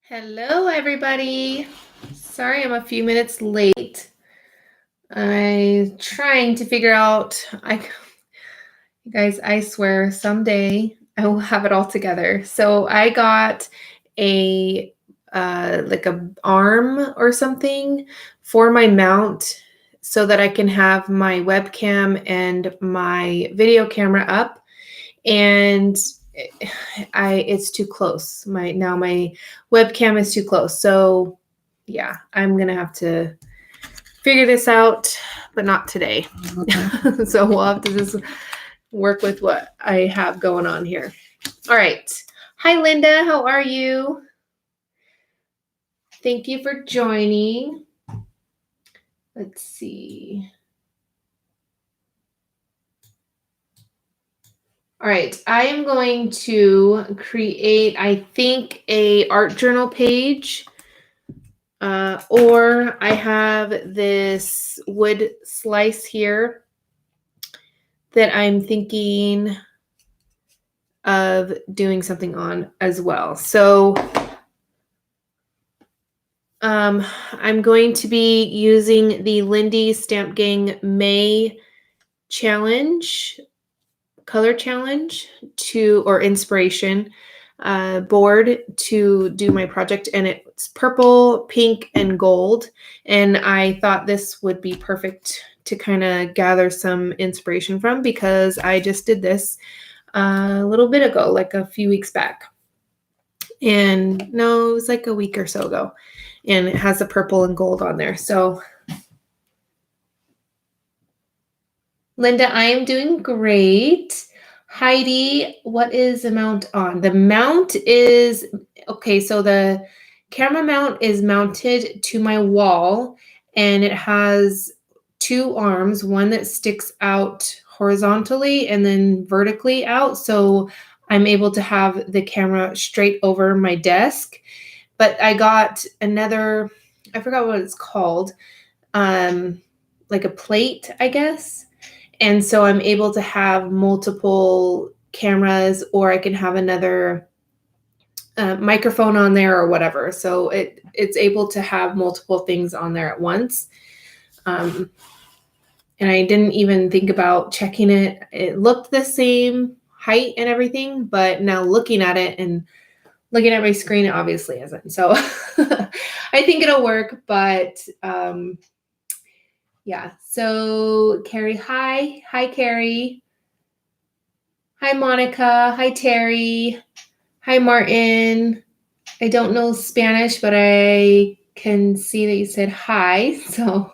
Hello, everybody. Sorry I'm a few minutes late. I'm trying to figure out, you guys, I swear someday I will have it all together. So I got like a arm or something for my mount so that I can have my webcam and my video camera up. And it's too close. My webcam is too close. So yeah, I'm gonna have to figure this out, but not today. So we'll have to just work with what I have going on here. All right. Hi, Linda. How are you? Thank you for joining. Let's see. All right, I am going to create, I think, a art journal page, or I have this wood slice here that I'm thinking of doing something on as well. So I'm going to be using the Lindy Stamp Gang May challenge, color challenge or inspiration board to do my project, and it's purple, pink, and gold, and I thought this would be perfect to kind of gather some inspiration from because I just did this a little bit ago, like a few weeks back, and no, it was like a week or so ago, and it has the purple and gold on there. So Linda, I am doing great. Heidi, what is the mount on? The mount is, okay, so the camera mount is mounted to my wall, and it has two arms, one that sticks out horizontally and then vertically out. So I'm able to have the camera straight over my desk. But I got another, I forgot what it's called, like a plate, I guess. And so I'm able to have multiple cameras, or I can have another microphone on there or whatever. So it's able to have multiple things on there at once. And I didn't even think about checking it. It looked the same height and everything, but now looking at it and looking at my screen, it obviously isn't. So I think it'll work, but yeah. So Carrie, hi. Hi, Carrie. Hi, Monica. Hi, Terry. Hi, Martin. I don't know Spanish, but I can see that you said hi. So,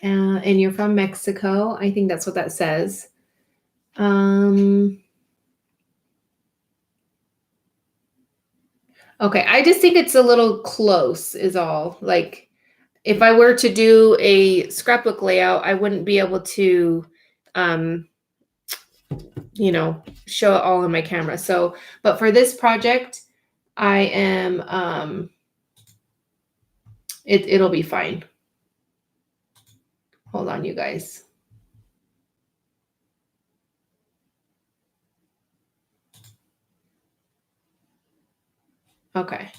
and you're from Mexico. I think that's what that says. Okay, I just think it's a little close is all. Like, if I were to do a scrapbook layout, I wouldn't be able to, show it all on my camera. So, but for this project, I am, it'll be fine. Hold on, you guys. Okay.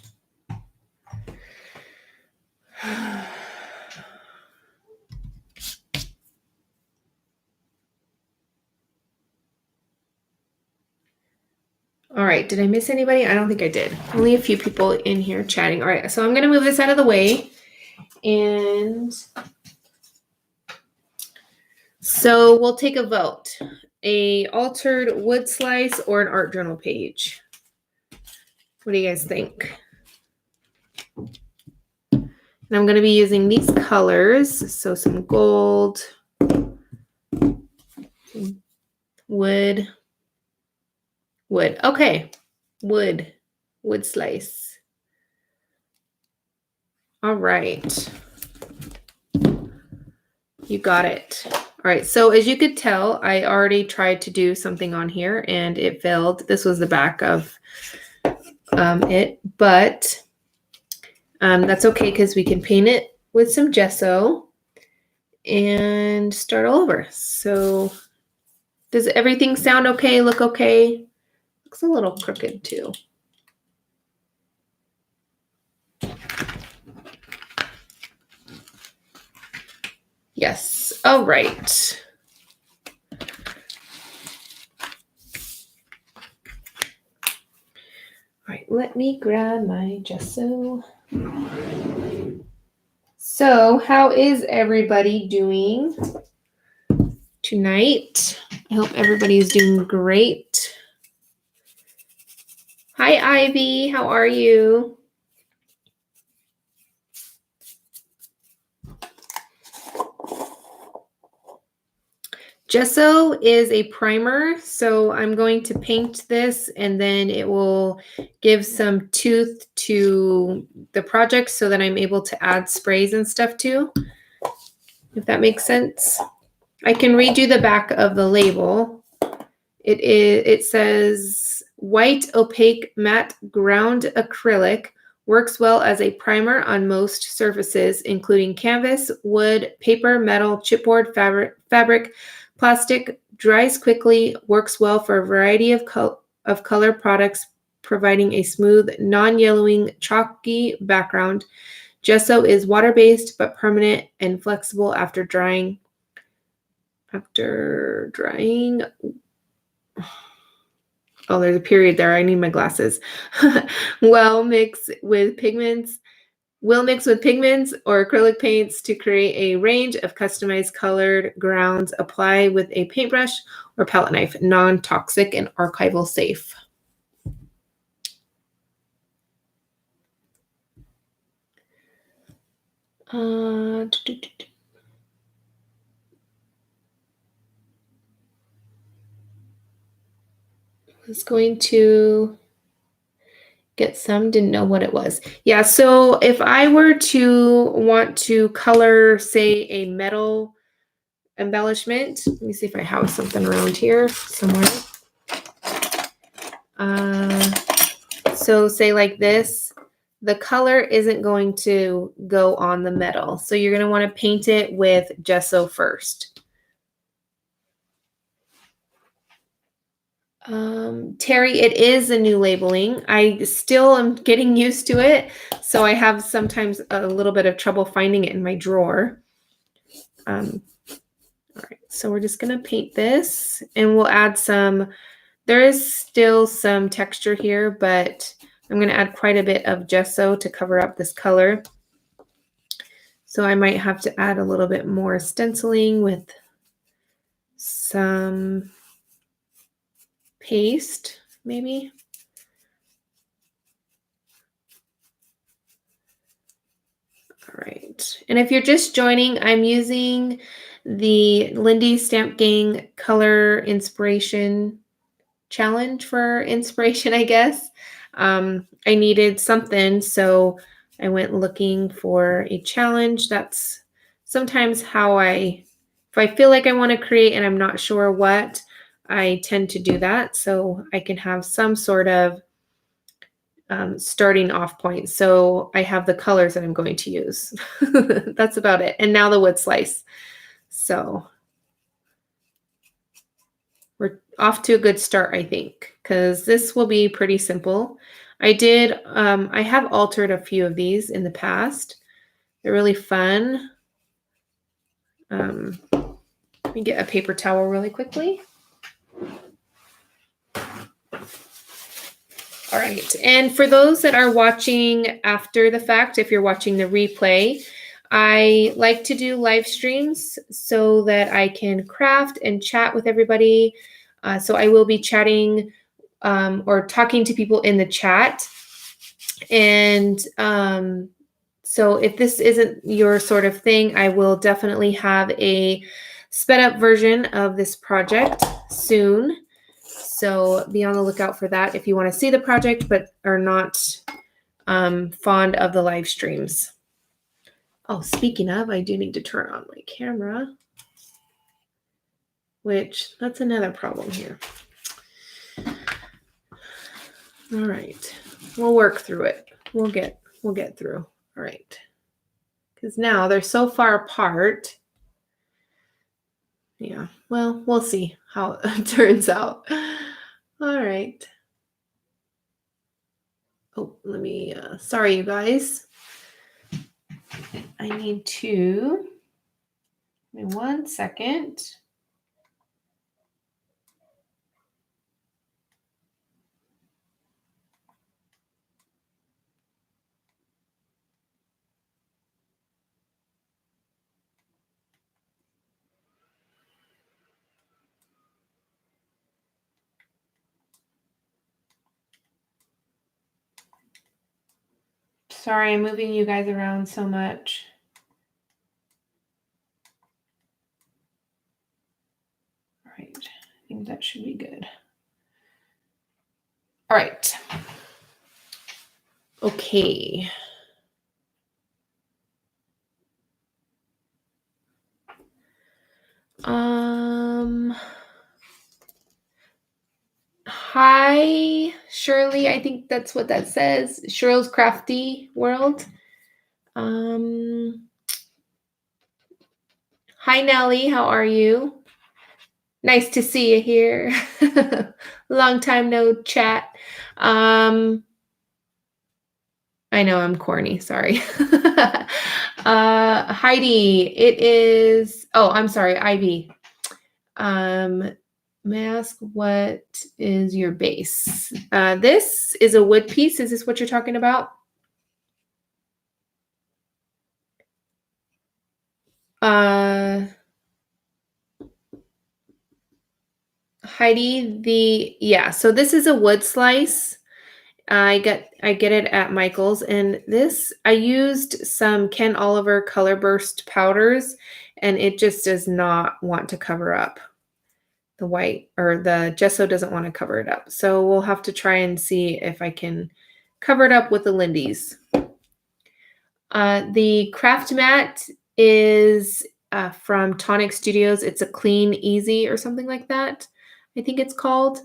All right, did I miss anybody? I don't think I did. Only a few people in here chatting. All right, so I'm gonna move this out of the way. And so we'll take a vote. A altered wood slice or an art journal page? What do you guys think? And I'm gonna be using these colors. So some gold, wood. Okay, wood slice. All right. You got it. All right, so as you could tell, I already tried to do something on here and it failed. This was the back of it, but that's okay because we can paint it with some gesso and start all over. So does everything sound okay? Look okay? Looks a little crooked too. Yes. All right. All right, let me grab my gesso. So, how is everybody doing tonight? I hope everybody's doing great. Hi, Ivy. How are you? Gesso is a primer, so I'm going to paint this and then it will give some tooth to the project so that I'm able to add sprays and stuff too, if that makes sense. I can read you the back of the label. It says white opaque matte ground acrylic works well as a primer on most surfaces, including canvas, wood, paper, metal, chipboard, fabric, plastic, dries quickly, works well for a variety of color products, providing a smooth, non-yellowing, chalky background. Gesso is water-based but permanent and flexible after drying. Oh, there's a period there. I need my glasses. Will mix with pigments or acrylic paints to create a range of customized colored grounds. Apply with a paintbrush or palette knife. Non-toxic and archival safe. Was going to get some, didn't know what it was. Yeah, so if I were to want to color, say, a metal embellishment, let me see if I have something around here somewhere. So say like this, the color isn't going to go on the metal. So you're going to want to paint it with gesso first. Terry, it is a new labeling. I still am getting used to it. So I have sometimes a little bit of trouble finding it in my drawer. All right, so we're just going to paint this and we'll add some, there is still some texture here, but I'm going to add quite a bit of gesso to cover up this color. So I might have to add a little bit more stenciling with some paste, maybe. All right. And if you're just joining, I'm using the Lindy Stamp Gang Color Inspiration Challenge for inspiration, I guess. I needed something, so I went looking for a challenge. That's sometimes how if I feel like I want to create and I'm not sure what, I tend to do that so I can have some sort of starting off point. So I have the colors that I'm going to use. That's about it. And now the wood slice. So we're off to a good start, I think, because this will be pretty simple. I have altered a few of these in the past. They're really fun. Let me get a paper towel really quickly. All right. And for those that are watching after the fact, if you're watching the replay, I like to do live streams so that I can craft and chat with everybody. So I will be chatting or talking to people in the chat. And so if this isn't your sort of thing, I will definitely have a sped up version of this project soon. So be on the lookout for that if you want to see the project but are not fond of the live streams. Oh, speaking of, I do need to turn on my camera, which that's another problem here. All right, we'll work through it. We'll get through. All right, because now they're so far apart. Yeah, well, we'll see how it turns out. All right. Oh, let me, sorry, you guys. I need to Give me 1 second. Sorry, I'm moving you guys around so much. All right, I think that should be good. All right. Okay. Hi, Shirley. I think that's what that says. Cheryl's Crafty World. Hi, Nellie. How are you? Nice to see you here. Long time no chat. I know I'm corny. Sorry. Heidi, it is. Oh, I'm sorry, Ivy. May I ask what is your base? This is a wood piece. Is this what you're talking about? Heidi, so this is a wood slice. I get it at Michael's, and this I used some Ken Oliver color burst powders, and it just does not want to cover up the white, or the gesso doesn't want to cover it up. So we'll have to try and see if I can cover it up with the Lindy's. The craft mat is from Tonic Studios. It's a Clean Easy or something like that, I think it's called.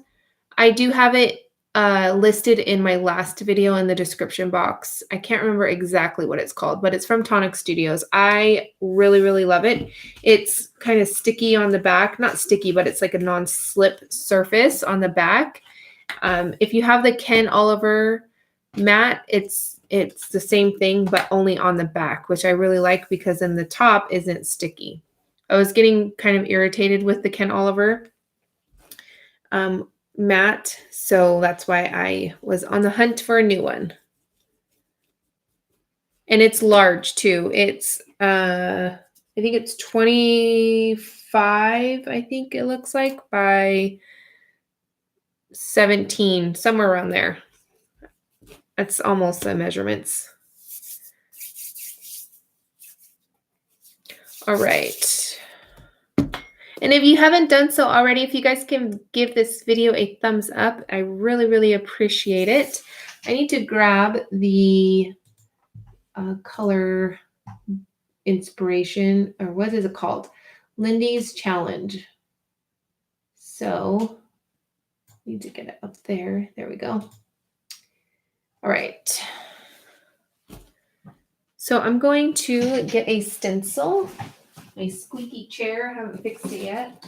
I do have it listed in my last video in the description box. I can't remember exactly what it's called, but it's from Tonic Studios. I really, really love it. It's kind of sticky on the back. Not sticky, but it's like a non-slip surface on the back. If you have the Ken Oliver mat, it's the same thing, but only on the back, which I really like because then the top isn't sticky. I was getting kind of irritated with the Ken Oliver mat, so that's why I was on the hunt for a new one. And it's large too. It's I think it's 25, I think it looks like, by 17, somewhere around there. That's almost the measurements. All right. And if you haven't done so already, if you guys can give this video a thumbs up, I really, really appreciate it. I need to grab the color inspiration, or what is it called? Lindy's Challenge. So, need to get it up there. There we go. All right. So I'm going to get a stencil. My squeaky chair, I haven't fixed it yet.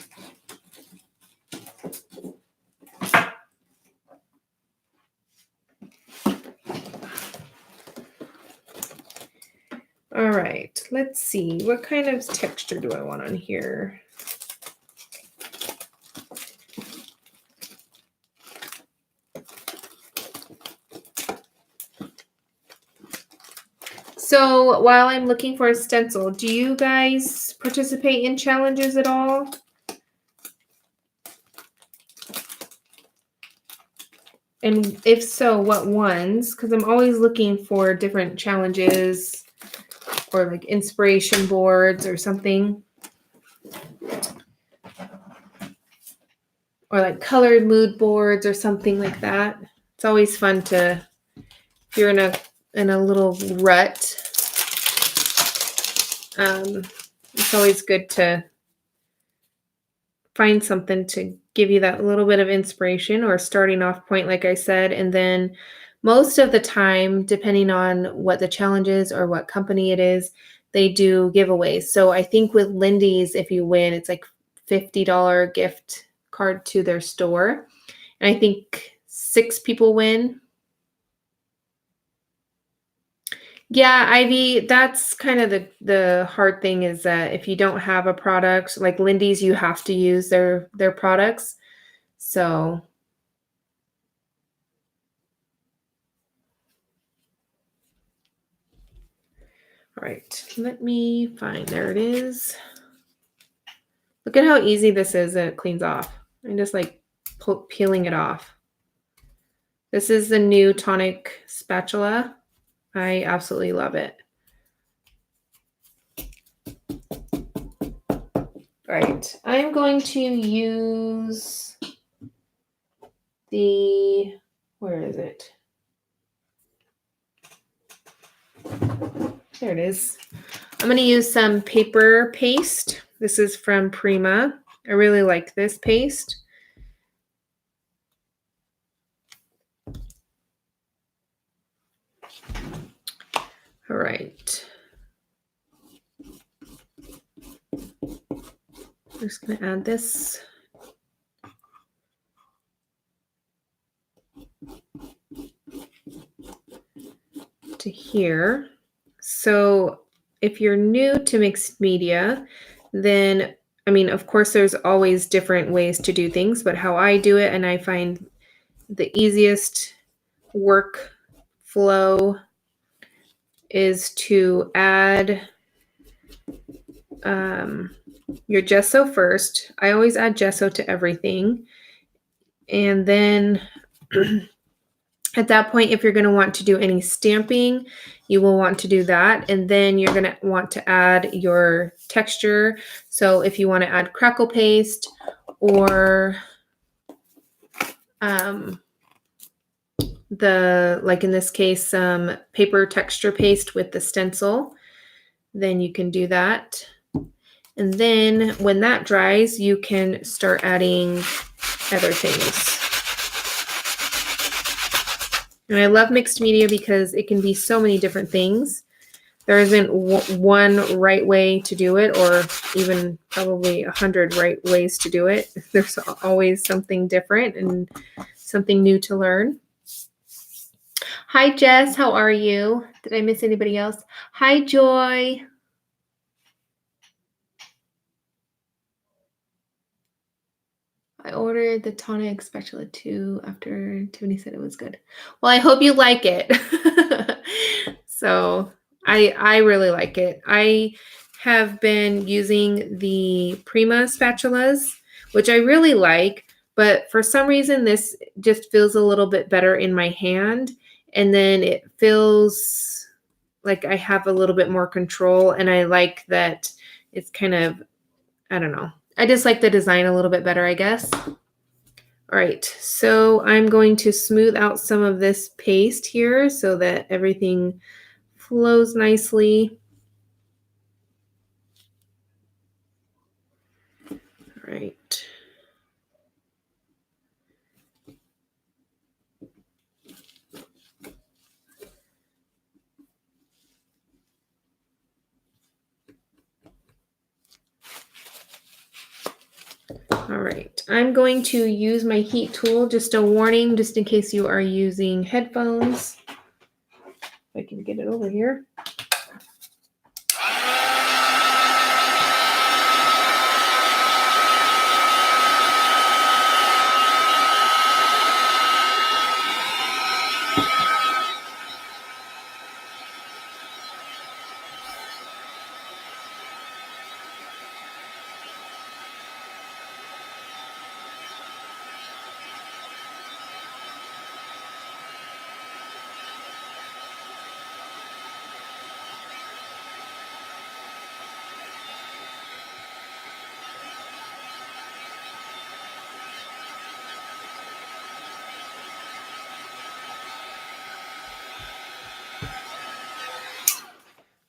All right, let's see. What kind of texture do I want on here? So while I'm looking for a stencil, do you guys participate in challenges at all? And if so, what ones? Because I'm always looking for different challenges or like inspiration boards or something. Or like colored mood boards or something like that. It's always fun to, if you're in a little rut, it's always good to find something to give you that little bit of inspiration or starting off point, like I said. And then most of the time, depending on what the challenge is or what company it is, they do giveaways. So I think with Lindy's, if you win, it's like $50 gift card to their store. And I think 6 people win. Yeah, Ivy, that's kind of the hard thing is that if you don't have a product like Lindy's, you have to use their products. So, all right, let me find, there it is. Look at how easy this is and it cleans off. I'm just like peeling it off. This is the new tonic spatula. I absolutely love it. All right, I'm going to use the, where is it? There it is. I'm going to use some paper paste. This is from Prima. I really like this paste. All right. I'm just going to add this. To here. So if you're new to mixed media, then, I mean, of course, there's always different ways to do things, but how I do it, and I find the easiest workflow is to add your gesso first. I always add gesso to everything. And then at that point, if you're going to want to do any stamping, you will want to do that. And then you're going to want to add your texture. So if you want to add crackle paste or like in this case, some paper texture paste with the stencil, then you can do that. And then when that dries, you can start adding other things. And I love mixed media because it can be so many different things. There isn't one right way to do it, or even probably 100 right ways to do it. There's always something different and something new to learn. Hi, Jess. How are you? Did I miss anybody else? Hi, Joy. I ordered the tonic spatula too after Tiffany said it was good. Well, I hope you like it. So I really like it. I have been using the Prima spatulas, which I really like, but for some reason this just feels a little bit better in my hand. And then it feels like I have a little bit more control, and I like that it's kind of, I don't know. I just like the design a little bit better, I guess. All right, so I'm going to smooth out some of this paste here so that everything flows nicely. All right. All right, I'm going to use my heat tool, just a warning, just in case you are using headphones. If I can get it over here.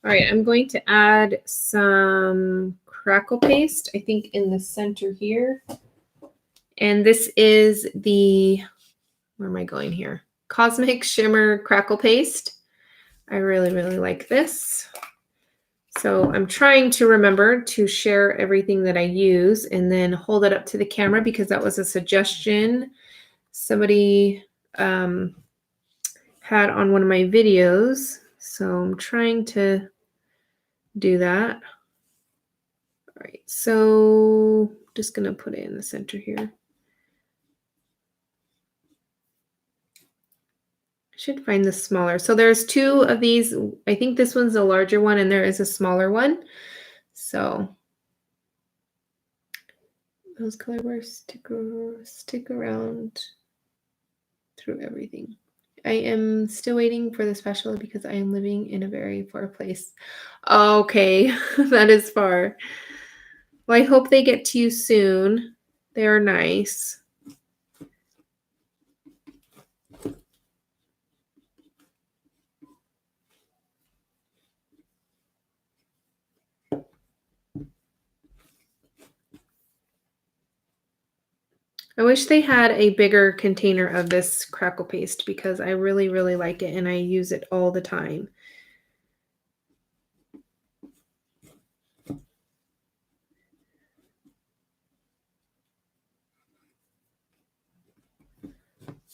All right, I'm going to add some crackle paste, I think in the center here. And this is the, where am I going here? Cosmic Shimmer Crackle Paste. I really, really like this. So I'm trying to remember to share everything that I use and then hold it up to the camera because that was a suggestion somebody had on one of my videos. So I'm trying to do that. All right, so just gonna put it in the center here. I should find the smaller. So there's two of these. I think this one's a larger one and there is a smaller one. So those color bars stick around through everything. I am still waiting for the special because I am living in a very far place. Okay, that is far. Well, I hope they get to you soon. They are nice. I wish they had a bigger container of this crackle paste because I really, really like it and I use it all the time.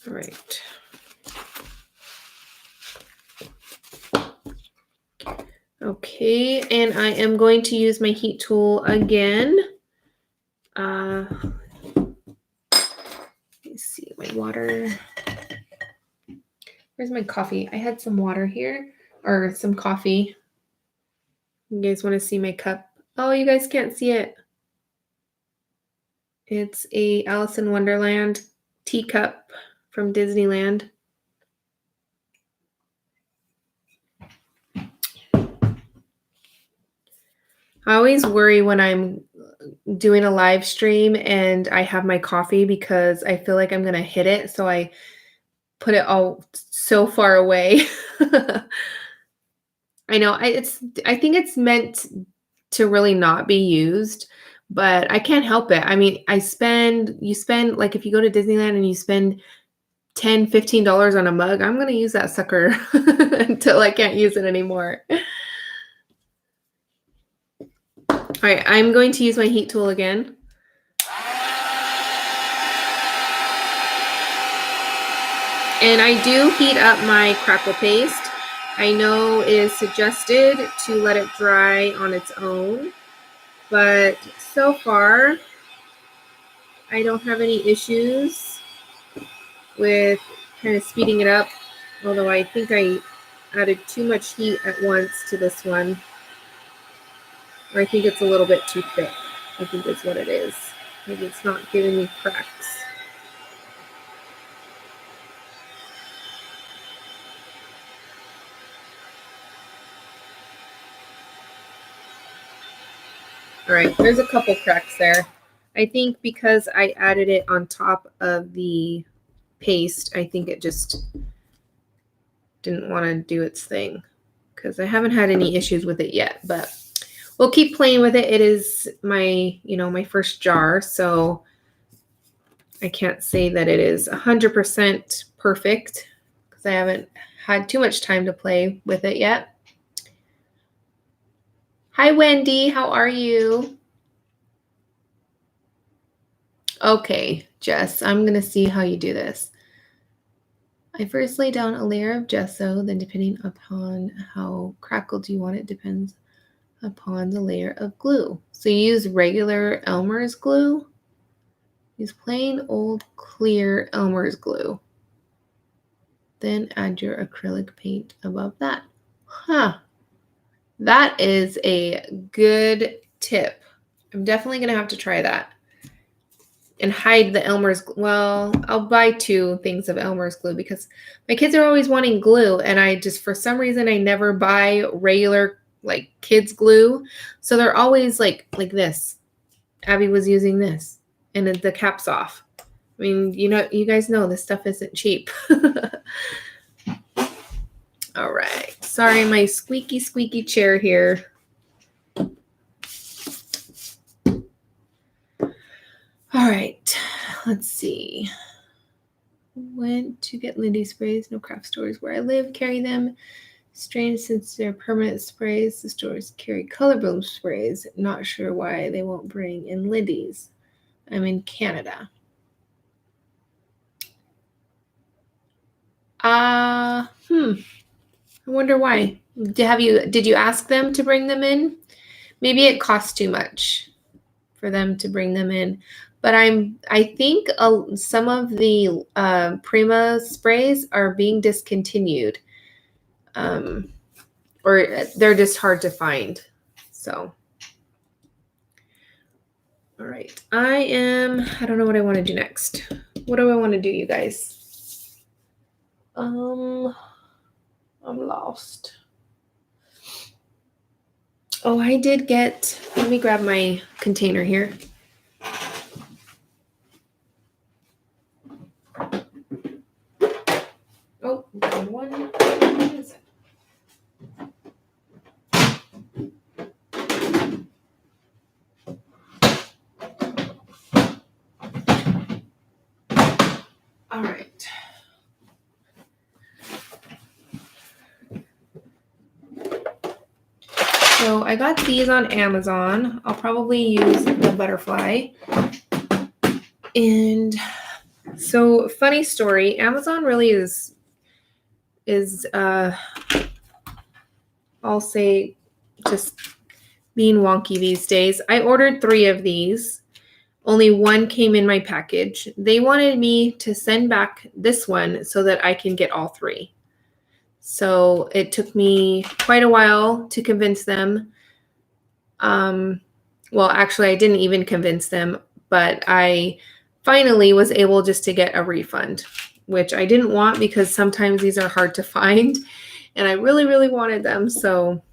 All right. Okay, and I am going to use my heat tool again. Let me see my water. Where's my coffee? I had some water here, or some coffee. You guys want to see my cup? Oh, you guys can't see it. It's a Alice in Wonderland teacup from Disneyland. I always worry when I'm doing a live stream and I have my coffee because I feel like I'm going to hit it. So I put it all so far away. I know I think it's meant to really not be used, but I can't help it. I mean, you spend like if you go to Disneyland and you spend $10, $15 on a mug, I'm going to use that sucker until I can't use it anymore. All right, I'm going to use my heat tool again. And I do heat up my crackle paste. I know it is suggested to let it dry on its own, but so far I don't have any issues with kind of speeding it up, although I think I added too much heat at once to this one. Or I think it's a little bit too thick, I think is what it is. Maybe it's not giving me cracks. All right, there's a couple cracks there. I think because I added it on top of the paste, I think it just didn't want to do its thing because I haven't had any issues with it yet, but we'll keep playing with it. It is my, my first jar, so I can't say that it is 100% perfect because I haven't had too much time to play with it yet. Hi, Wendy. How are you? Okay, Jess, I'm going to see how you do this. I first lay down a layer of gesso, then depending upon how crackled you want it, depends upon the layer of glue. So you use regular Elmer's glue. Use plain old clear Elmer's glue. Then add your acrylic paint above that. Huh. That is a good tip. I'm definitely going to have to try that. And hide the Elmer's, well, I'll buy 2 things of Elmer's glue because my kids are always wanting glue and I just, for some reason, I never buy regular like kids glue. So they're always like this. Abby was using this and the cap's off. I mean, you guys know this stuff isn't cheap. All right. Sorry, my squeaky chair here. All right. Let's see. Went to get Lindy sprays. No craft stores where I live carry them. Strange since they're permanent sprays. The stores carry color bloom sprays. Not sure why they won't bring in Lindy's. I'm in Canada. I wonder why. Did you ask them to bring them in? Maybe it costs too much for them to bring them in. But I think some of the Prima sprays are being discontinued. Or they're just hard to find. So, all right. I don't know what I want to do next. What do I want to do, you guys? I'm lost. Oh, I did get, let me grab my container here. Oh, one. What is it? All right. So I got these on Amazon. I'll probably use the butterfly. And so, funny story, Amazon really is I'll say just being wonky these days. I ordered 3 of these. Only one came in my package. They wanted me to send back this one so that I can get all 3. So it took me quite a while to convince them. Well, actually, I didn't even convince them, but I finally was able just to get a refund, which I didn't want because sometimes these are hard to find, and I really, really wanted them. So,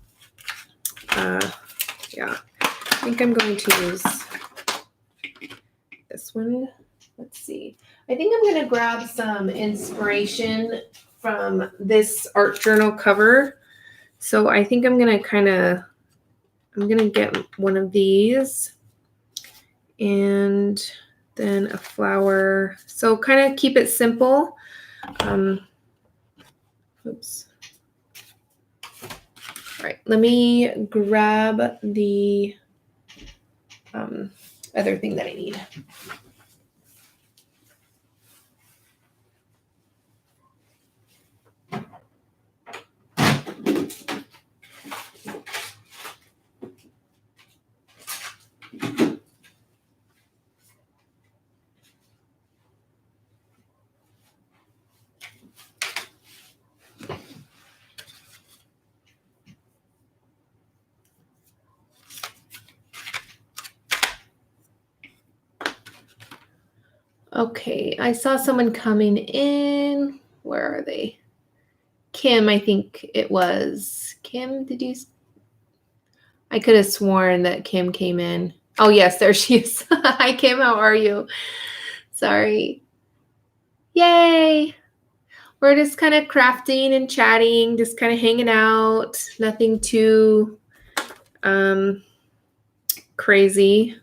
yeah, I think I'm going to use this one. Let's see. I think I'm going to grab some inspiration from this art journal cover. So I think I'm going to get one of these and then a flower. So kind of keep it simple. Oops. All right, let me grab the other thing that I need. Okay, I saw someone coming in. Where are they? Kim, I think it was. Kim, did you? I could have sworn that Kim came in. Oh, yes, there she is. Hi, Kim, how are you? Sorry. Yay. We're just kind of crafting and chatting, just kind of hanging out. Nothing too crazy.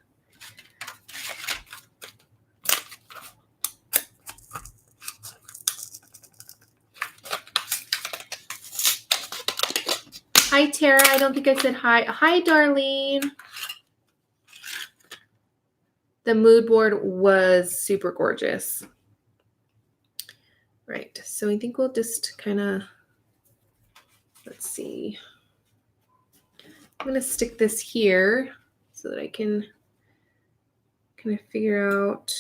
Hi, Tara. I don't think I said hi. Hi, Darlene. The mood board was super gorgeous. Right. So I think we'll just kind of, let's see. I'm going to stick this here so that I can kind of figure out.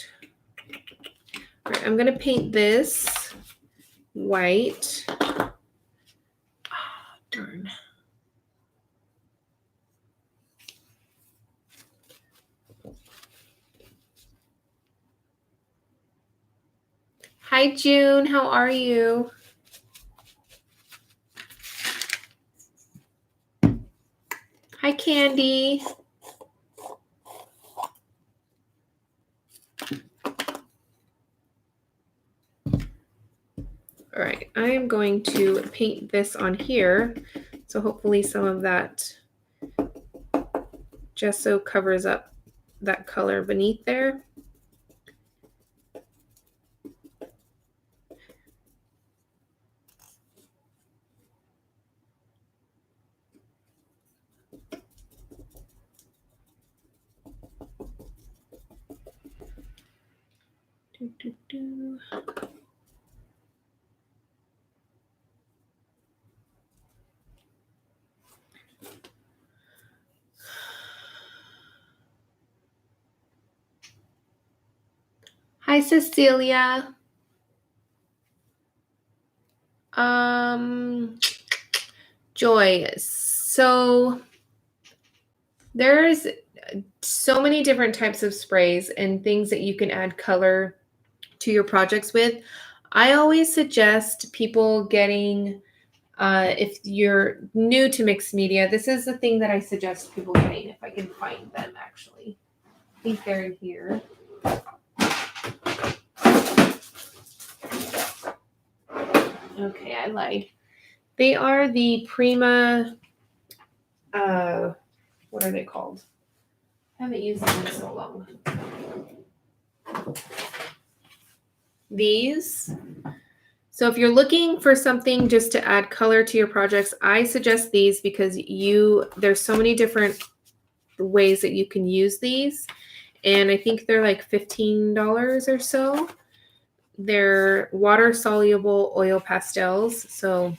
All right, I'm going to paint this white. Oh, darn. Hi, June. How are you? Hi, Candy. All right, I am going to paint this on here. So hopefully some of that gesso covers up that color beneath there. Hi, Cecilia. Joy. So there's so many different types of sprays and things that you can add color to your projects with. I always suggest people getting, if you're new to mixed media, this is the thing that I suggest people getting, if I can find them actually. I think they're here. Okay, I lied. They are the Prima, what are they called? I haven't used them in so long. These. So if you're looking for something just to add color to your projects, I suggest these because there's so many different ways that you can use these. And I think they're like $15 or so. They're water soluble oil pastels. So,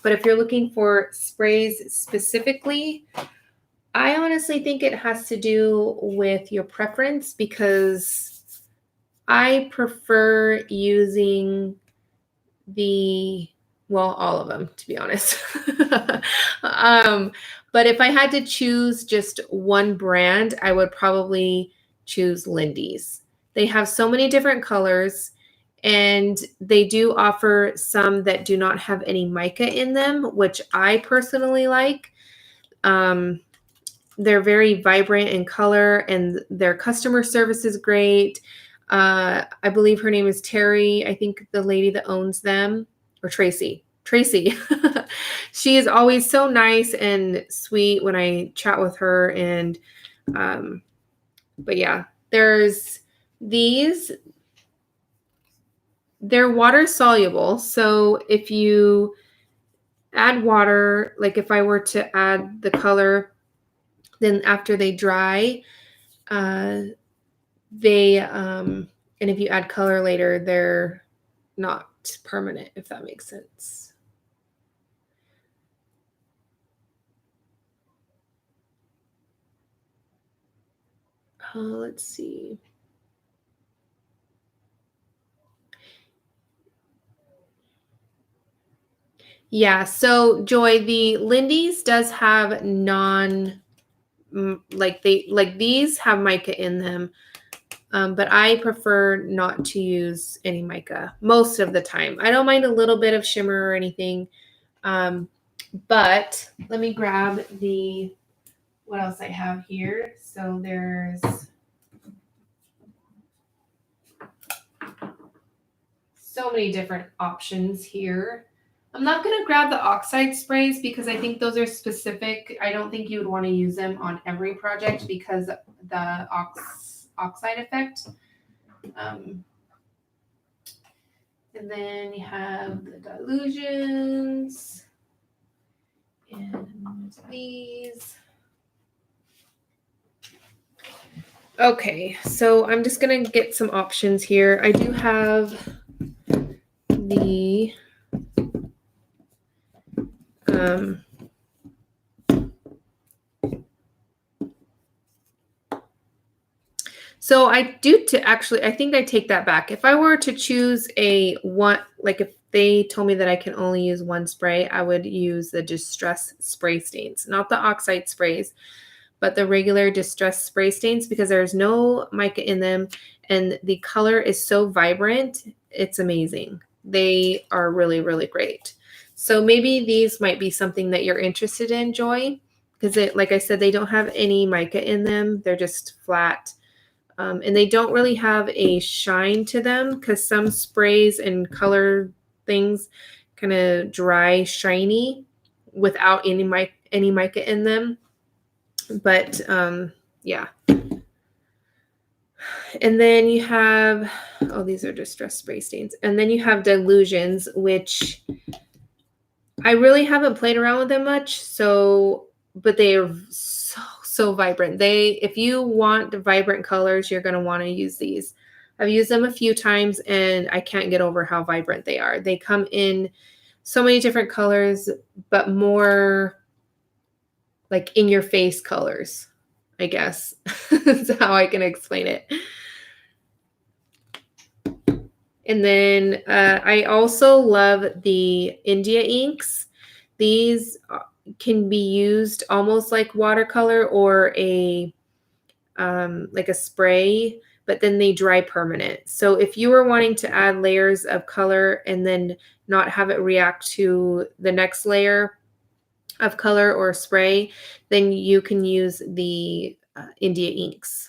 but if you're looking for sprays specifically, I honestly think it has to do with your preference because I prefer using all of them, to be honest. But if I had to choose just one brand, I would probably choose Lindy's. They have so many different colors, and they do offer some that do not have any mica in them, which I personally like. They're very vibrant in color, and their customer service is great. I believe her name is Terry. I think the lady that owns them, or Tracy. Tracy. She is always so nice and sweet when I chat with her. And, but yeah, there's these. They're water soluble. So if you add water, like if I were to add the color, then after they dry, and if you add color later, they're not permanent, if that makes sense. Let's see. Yeah, so Joy, the Lindy's does have these have mica in them. But I prefer not to use any mica most of the time. I don't mind a little bit of shimmer or anything. But let me grab what else I have here. So there's so many different options here. I'm not going to grab the oxide sprays because I think those are specific. I don't think you would want to use them on every project because the oxide effect. And then you have the dilutions and these. Okay, so I'm just going to get some options here. I do have the so I think I take that back. If I were to choose if they told me that I can only use one spray, I would use the Distress spray stains, not the oxide sprays, but the regular Distress spray stains because there's no mica in them and the color is so vibrant. It's amazing. They are really, really great. So maybe these might be something that you're interested in, Joy, because like I said, they don't have any mica in them. They're just flat. And they don't really have a shine to them because some sprays and color things kind of dry, shiny without any mica in them. But yeah. And then you have, these are Distress spray stains. And then you have Dilutions, which I really haven't played around with them much. But they are so vibrant. If you want vibrant colors, you're going to want to use these. I've used them a few times and I can't get over how vibrant they are. They come in so many different colors, but more like in your face colors, I guess. That's how I can explain it. And then I also love the India inks. These can be used almost like watercolor or a like a spray, but then they dry permanent. So if you were wanting to add layers of color and then not have it react to the next layer of color or spray, then you can use the India inks.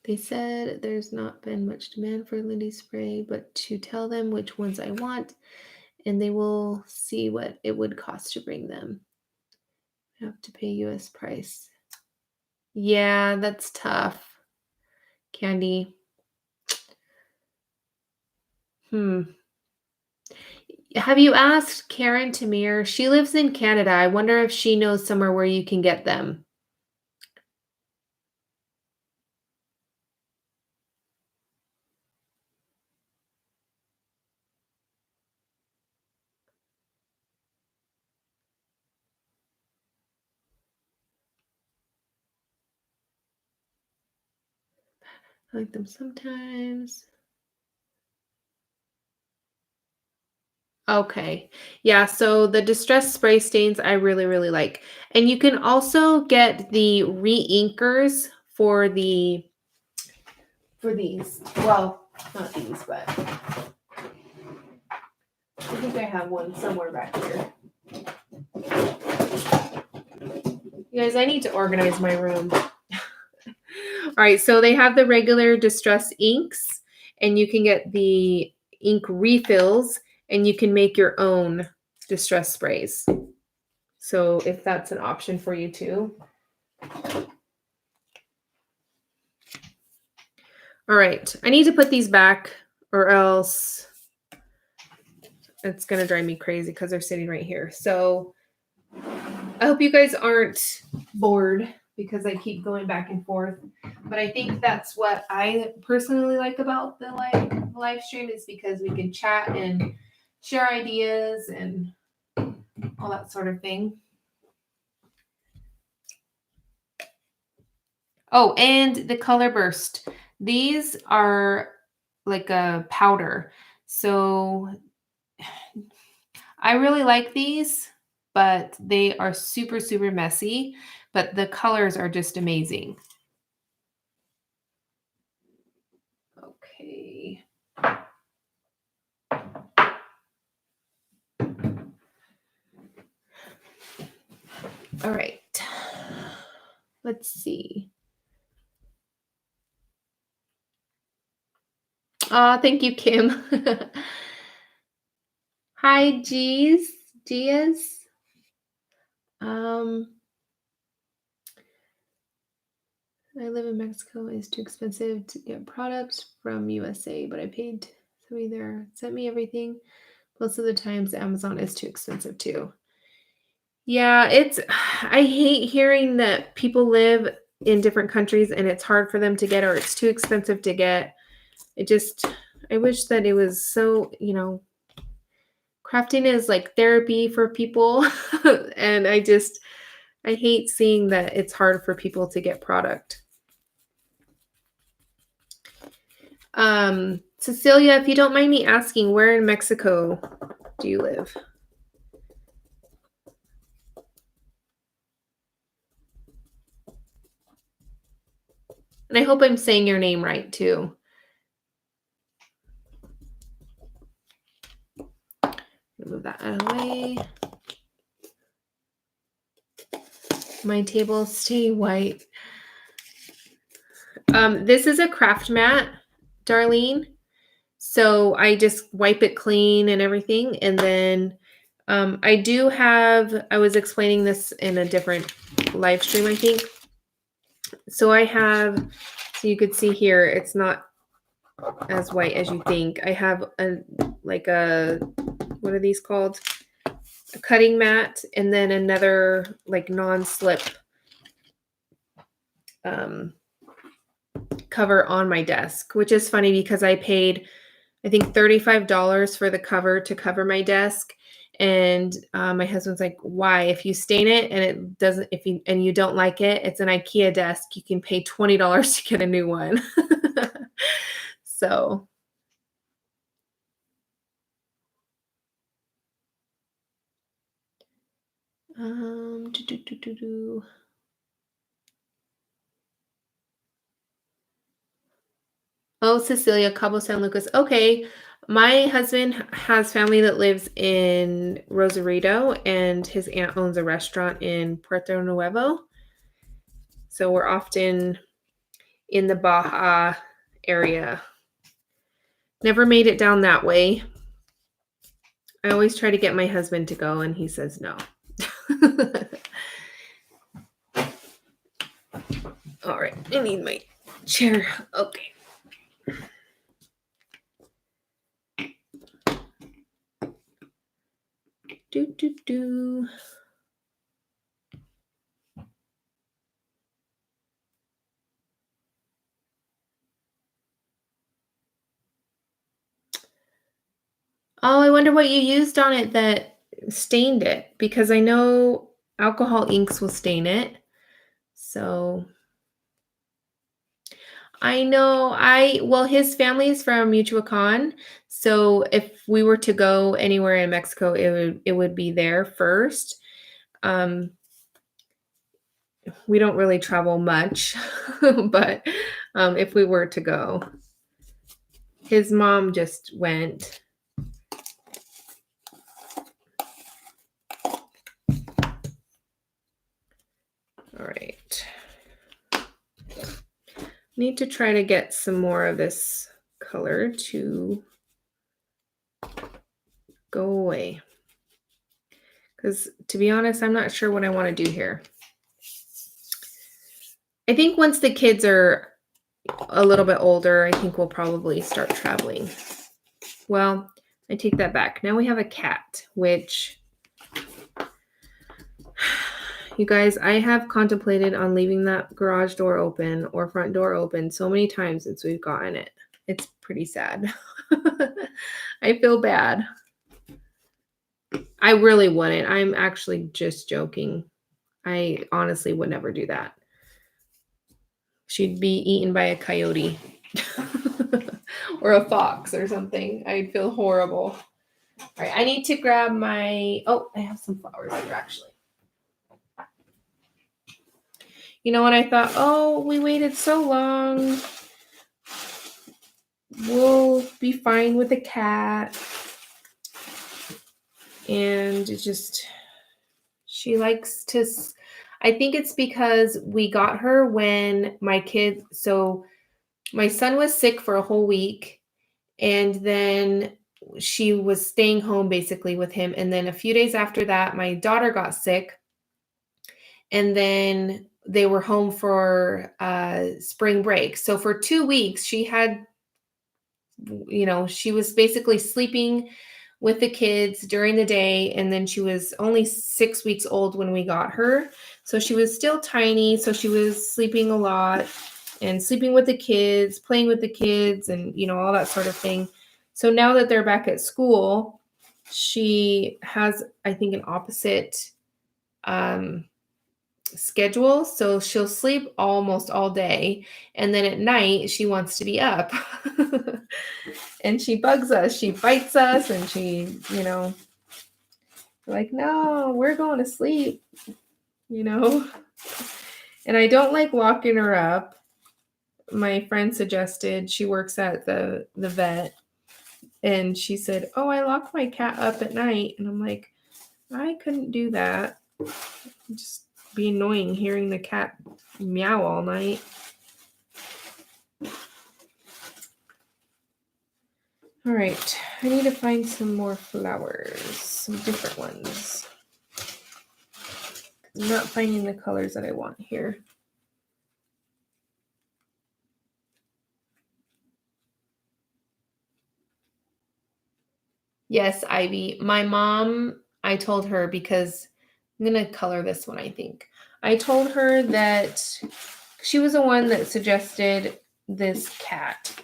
They said there's not been much demand for Lindy spray, but to tell them which ones I want, and they will see what it would cost to bring them. I have to pay US price. Yeah, that's tough. Candy. Have you asked Karen Tamir? She lives in Canada. I wonder if she knows somewhere where you can get them. I like them sometimes. Okay. Yeah, so the distress spray stains I really, really like. And you can also get the re-inkers for these. Well, not these, but I think I have one somewhere back here. You guys, I need to organize my room. All right, so they have the regular distress inks, and you can get the ink refills, and you can make your own distress sprays. So if that's an option for you too. All right, I need to put these back or else it's gonna drive me crazy because they're sitting right here. So I hope you guys aren't bored because I keep going back and forth. But I think that's what I personally like about the live stream is because we can chat and share ideas and all that sort of thing. Oh, and the color burst. These are like a powder. So I really like these, but they are super, super messy. But the colors are just amazing. Okay. All right. Let's see. Thank you, Kim. Hi, Gias. I live in Mexico. It's too expensive to get products from USA, but I paid somebody there sent me everything. Most of the times, Amazon is too expensive too. Yeah, it's. I hate hearing that people live in different countries and it's hard for them to get or it's too expensive to get. I wish that it was so, crafting is like therapy for people. And I hate seeing that it's hard for people to get product. Cecilia, if you don't mind me asking, where in Mexico do you live? And I hope I'm saying your name right too. Move that out of the way. My tables stay white. This is a craft mat, Darlene. So I just wipe it clean and everything. And then I was explaining this in a different live stream, I think. So so you could see here, it's not as white as you think. I have what are these called? A cutting mat and then another like non-slip cover on my desk, which is funny because I paid, I think $35 for the cover to cover my desk. And my husband's like, why? If you stain it and it doesn't, and you don't like it, it's an IKEA desk. You can pay $20 to get a new one. So, do, do, do, do, do. Oh, Cecilia, Cabo San Lucas. Okay. My husband has family that lives in Rosarito, and his aunt owns a restaurant in Puerto Nuevo. So we're often in the Baja area. Never made it down that way. I always try to get my husband to go, and he says no. All right, I need my chair. Okay. Do. Oh, I wonder what you used on it that stained it, because I know alcohol inks will stain it. So I know well, his family is from Michoacan, so if we were to go anywhere in Mexico, it would be there first. We don't really travel much, but if we were to go, his mom just went. All right. Need to try to get some more of this color to go away. Because to be honest, I'm not sure what I want to do here. I think once the kids are a little bit older, I think we'll probably start traveling. Well, I take that back. Now we have a cat, which, you guys, I have contemplated on leaving that garage door open or front door open so many times since we've gotten it. It's pretty sad. I feel bad. I really wouldn't. I'm actually just joking. I honestly would never do that. She'd be eaten by a coyote or a fox or something. I'd feel horrible. All right, I need to grab my, I have some flowers here actually. You know what, I thought, we waited so long. We'll be fine with the cat. And it just, she likes to, I think it's because we got her when my son was sick for a whole week, and then she was staying home basically with him. And then a few days after that, my daughter got sick, and then they were home for spring break. So for 2 weeks, she had, she was basically sleeping with the kids during the day, and then she was only 6 weeks old when we got her. So she was still tiny, so she was sleeping a lot and sleeping with the kids, playing with the kids, and all that sort of thing. So now that they're back at school, she has, I think, an opposite schedule. So she'll sleep almost all day, and then at night she wants to be up. And she bugs us, she bites us, and she, like, no, we're going to sleep, And I don't like locking her up. My friend suggested, she works at the vet, and she said, I lock my cat up at night. And I'm like, I couldn't do that. It'd just be annoying hearing the cat meow all night. All right, I need to find some more flowers, some different ones. I'm not finding the colors that I want here. Yes, Ivy. My mom, I told her, because I'm going to color this one, I think. I told her that she was the one that suggested this cat.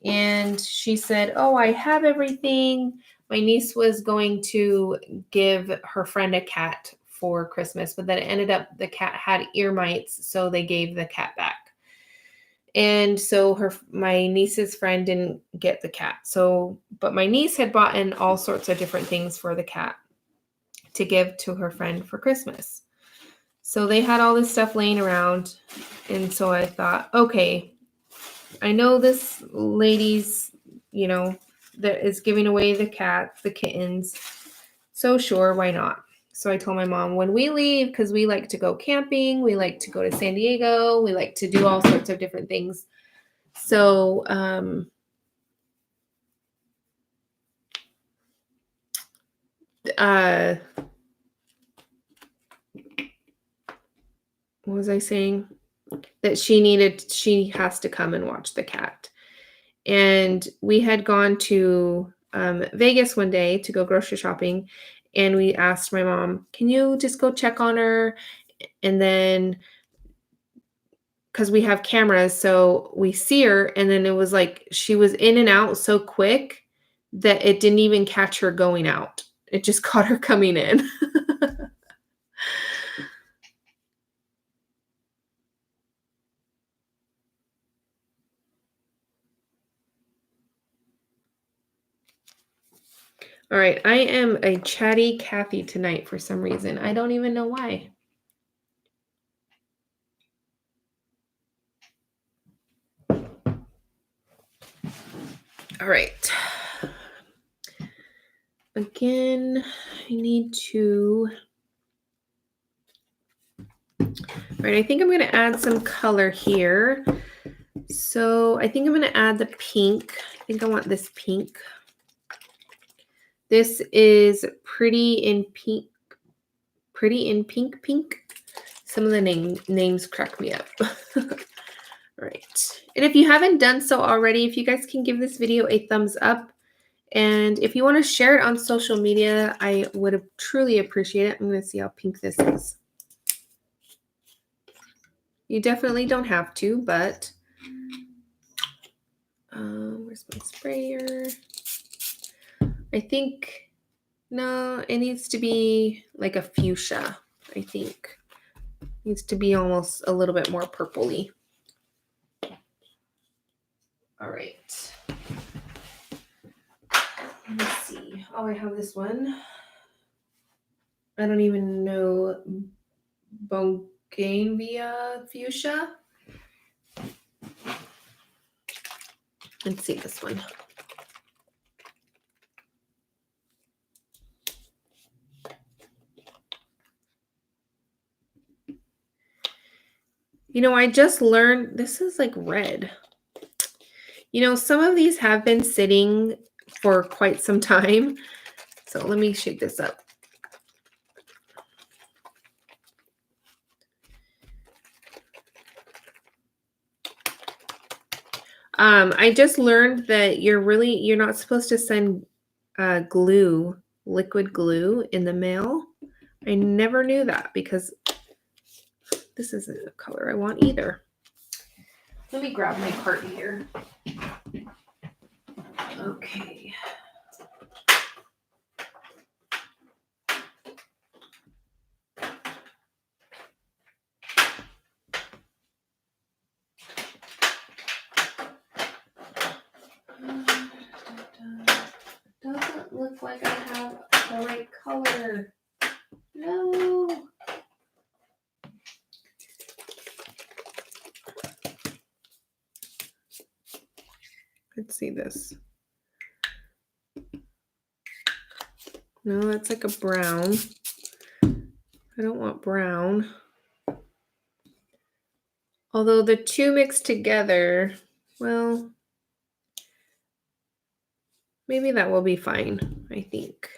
And she said, I have everything, my niece was going to give her friend a cat for Christmas, but then it ended up the cat had ear mites, so they gave the cat back. And so my niece's friend didn't get the cat. So, but my niece had bought in all sorts of different things for the cat to give to her friend for Christmas. So they had all this stuff laying around. And so I thought, okay, I know this lady's, that is giving away the cats, the kittens. So sure, why not? So I told my mom, when we leave, because we like to go camping, we like to go to San Diego, we like to do all sorts of different things. So, what was I saying? That she has to come and watch the cat. And we had gone to Vegas one day to go grocery shopping. And we asked my mom, can you just go check on her? And then, because we have cameras, so we see her. And then it was like she was in and out so quick that it didn't even catch her going out. It just caught her coming in. All right, I am a chatty Kathy tonight for some reason. I don't even know why. All right. Again, I need to... All right, I think I'm going to add some color here. So I think I'm going to add the pink. I think I want this pink. This is Pretty in Pink. Pretty in Pink Pink. Some of the names crack me up. All right. And if you haven't done so already, if you guys can give this video a thumbs up. And if you want to share it on social media, I would truly appreciate it. I'm going to see how pink this is. You definitely don't have to, but where's my sprayer? I think, no, it needs to be like a fuchsia, I think. It needs to be almost a little bit more purpley. All right. Let's see. Oh, I have this one. I don't even know. Bougainvillea fuchsia. Let's see this one. I just learned this is like red. Some of these have been sitting for quite some time. So let me shake this up. I just learned that you're not supposed to send glue, liquid glue in the mail. I never knew that because this isn't the color I want either. Let me grab my carton here. Okay. Doesn't look like I have the right color. No. Let's see this. No, that's like a brown. I don't want brown. Although the two mixed together, well, maybe that will be fine, I think.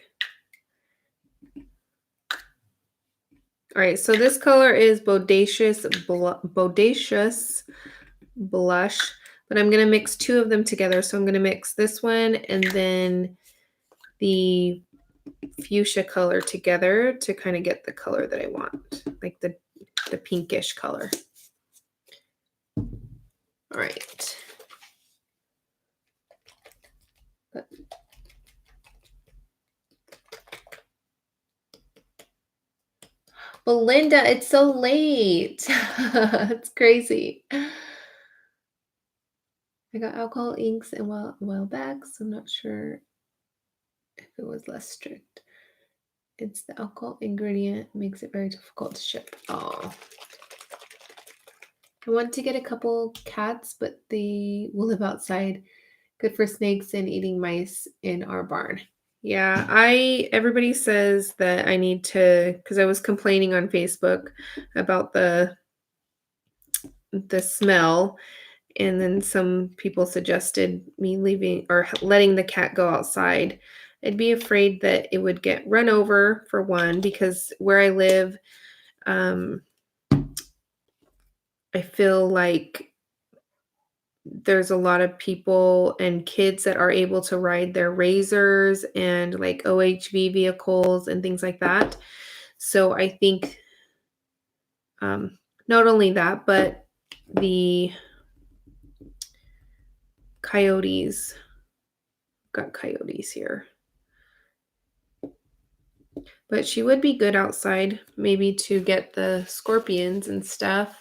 All right, so this color is Bodacious Blush, but I'm going to mix two of them together. So I'm going to mix this one and then the fuchsia color together to kind of get the color that I want, like the pinkish color. All right. Linda, it's so late. It's crazy. I got alcohol inks and while back, so I'm not sure if it was less strict. It's the alcohol ingredient makes it very difficult to ship. Oh. I want to get a couple cats, but they will live outside. Good for snakes and eating mice in our barn. Yeah, everybody says that I need to, because I was complaining on Facebook about the smell, and then some people suggested me leaving or letting the cat go outside. I'd be afraid that it would get run over, for one, because where I live, I feel like there's a lot of people and kids that are able to ride their razors and like OHV vehicles and things like that. So I think not only that, but the coyotes, got coyotes here. But she would be good outside, maybe to get the scorpions and stuff.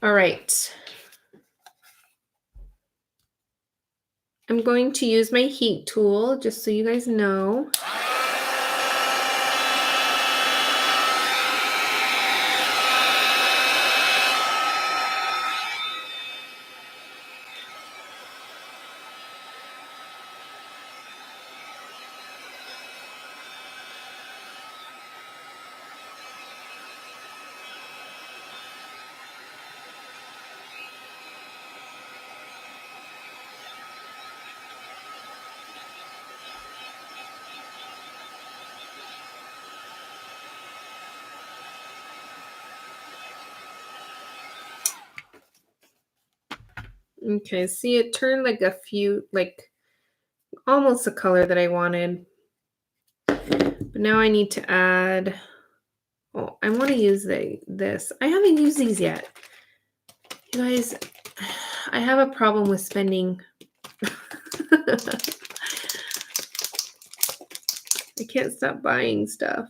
All right. I'm going to use my heat tool, just so you guys know. Okay, see, it turned like a few, like almost the color that I wanted. But now I need to add, oh, I want to use this. I haven't used these yet. You guys, I have a problem with spending. I can't stop buying stuff.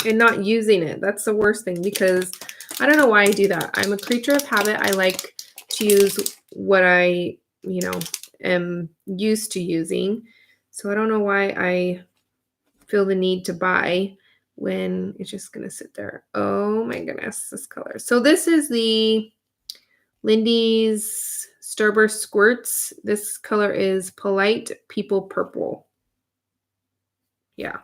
And not using it. That's the worst thing, because I don't know why I do that. I'm a creature of habit. I like to use what I, am used to using. So I don't know why I feel the need to buy when it's just going to sit there. Oh my goodness, this color. So this is the Lindy's Starburst Squirts. This color is Polite People Purple. Yeah.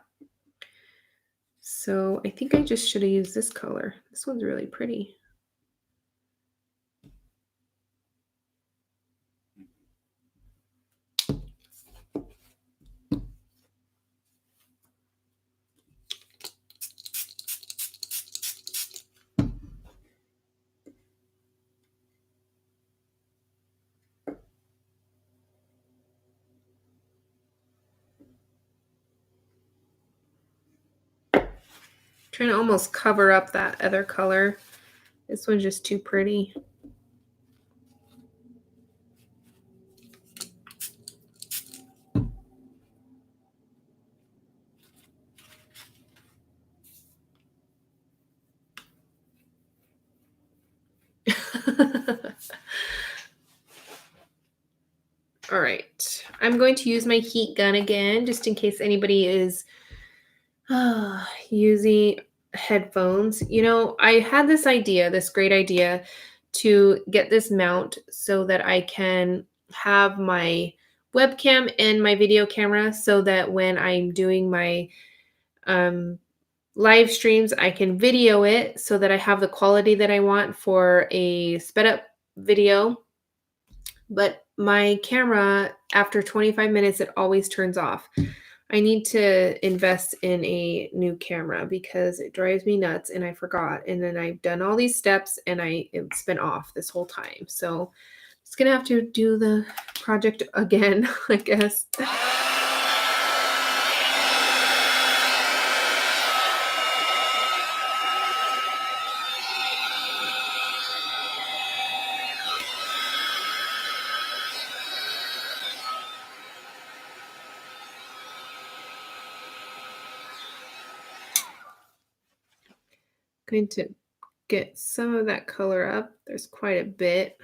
So I think I just should have used this color. This one's really pretty. Trying to almost cover up that other color. This one's just too pretty. All right, I'm going to use my heat gun again, just in case anybody is using headphones. I had this idea, this great idea, to get this mount so that I can have my webcam and my video camera, so that when I'm doing my live streams, I can video it so that I have the quality that I want for a sped up video. But my camera, after 25 minutes, it always turns off. I need to invest in a new camera because it drives me nuts, and I forgot. And then I've done all these steps and it's been off this whole time. So Just gonna have to do the project again, I guess. Going to get some of that color up. There's quite a bit.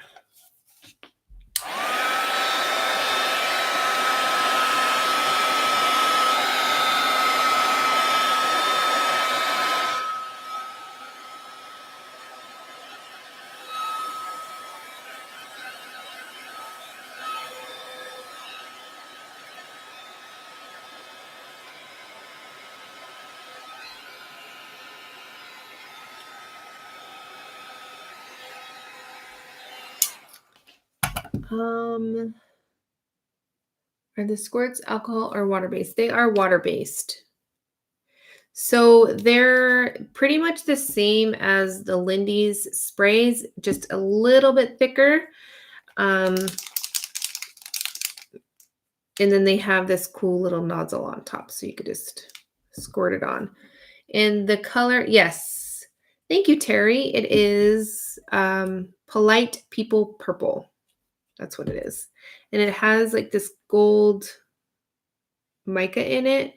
Are the squirts alcohol or water-based? They are water-based. So they're pretty much the same as the Lindy's sprays, just a little bit thicker. And then they have this cool little nozzle on top, so you could just squirt it on. And the color, yes. Thank you, Terry. It is Polite People Purple. That's what it is. And it has like this gold mica in it,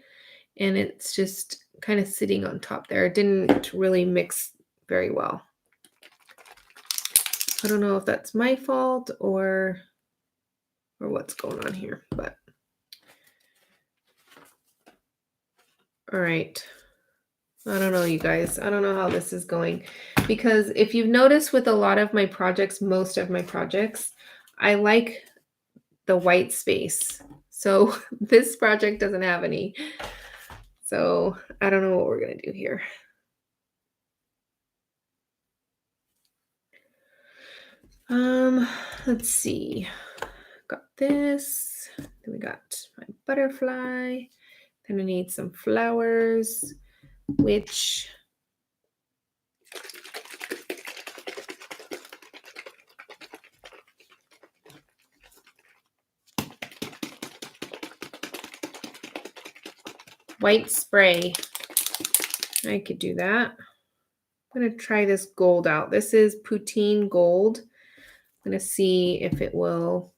and it's just kind of sitting on top there. It didn't really mix very well. I don't know if that's my fault or what's going on here, but all right. I don't know, you guys. I don't know how this is going, because if you've noticed with a lot of my projects, most of my projects, I like the white space. So this project doesn't have any. So I don't know what we're going to do here. Let's see. Got this. Then we got my butterfly. Then I need some flowers, which white spray. I could do that. I'm going to try this gold out. This is Poutine Gold. I'm going to see if it will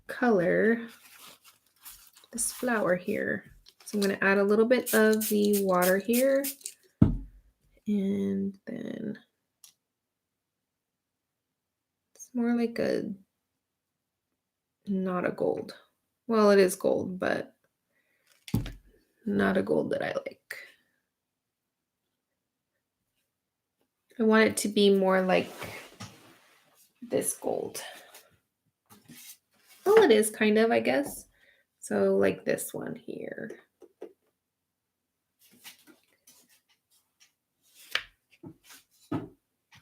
color this flower here. So I'm going to add a little bit of the water here. And then it's more like not a gold. Well, it is gold, but not a gold that I like. I want it to be more like this gold. Well, it is kind of, I guess. So like this one here.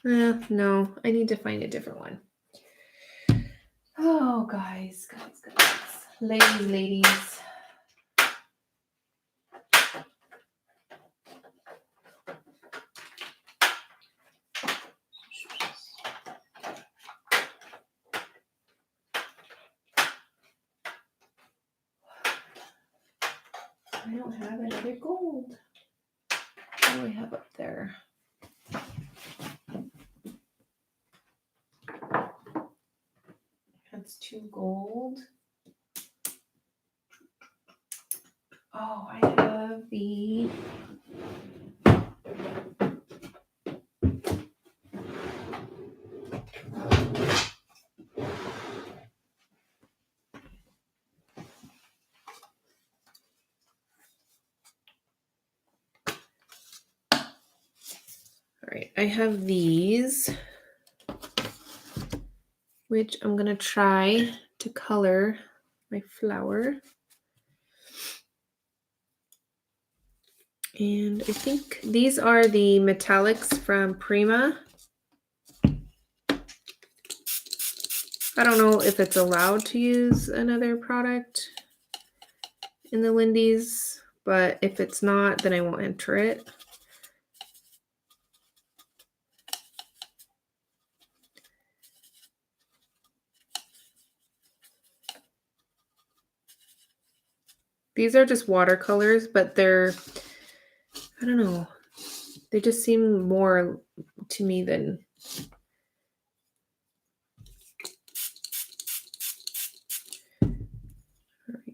No, I need to find a different one. Oh, guys. Ladies. I don't have another gold. What do I have up there? That's 2 gold. Oh, I have the I have these, which I'm going to try to color my flower. And I think these are the metallics from Prima. I don't know if it's allowed to use another product in the Lindy's, but if it's not, then I won't enter it. These are just watercolors, but they're, I don't know, they just seem more to me than... All right.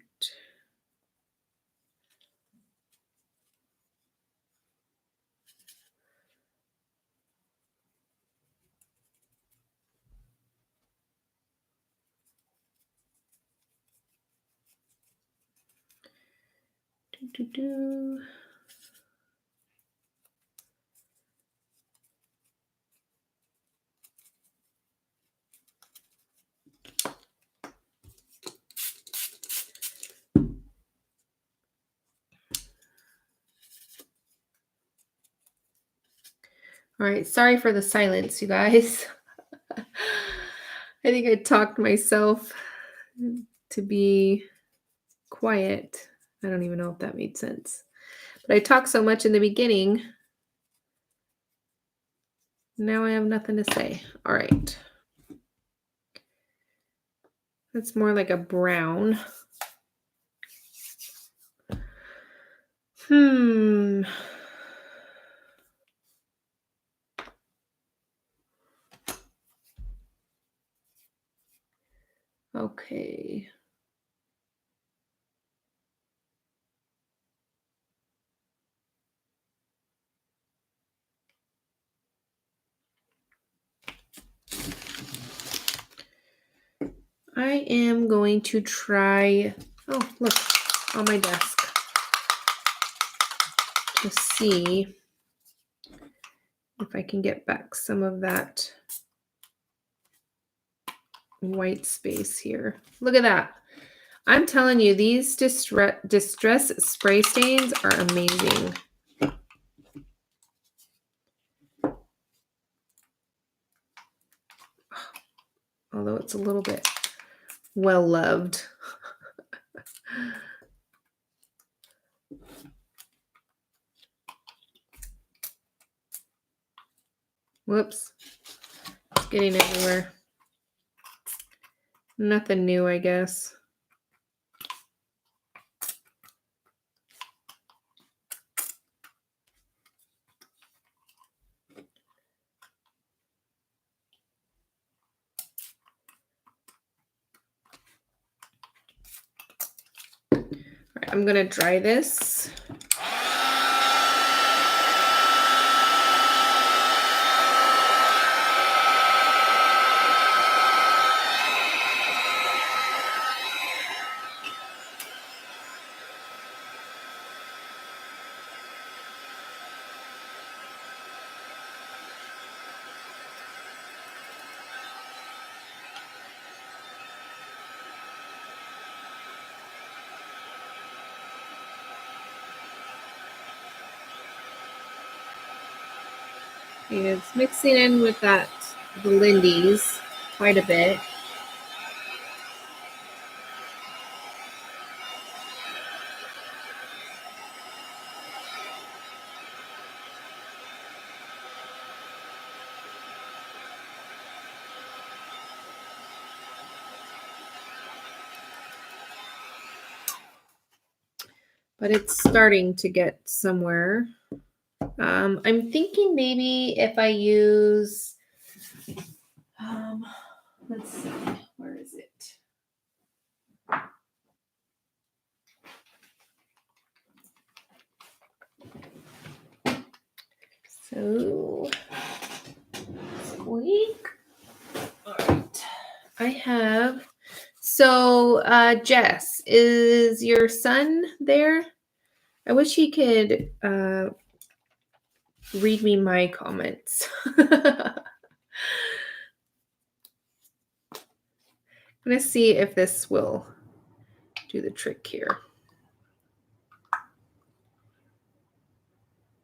Do. All right, sorry for the silence, you guys. I think I talked myself to be quiet. I don't even know if that made sense. But I talked so much in the beginning. Now I have nothing to say. All right. That's more like a brown. Okay. I am going to try, oh, look, on my desk, to see if I can get back some of that white space here. Look at that. I'm telling you, these distress spray stains are amazing. Although it's a little bit well loved. Whoops. It's getting everywhere. Nothing new, I guess. All right, I'm gonna dry this. It's mixing in with that, the Lindy's, quite a bit. But it's starting to get somewhere. I'm thinking maybe if I use, let's see, where is it? So, squeak. All right. I have, so Jess, is your son there? I wish he could read me my comments. I'm going to see if this will do the trick here.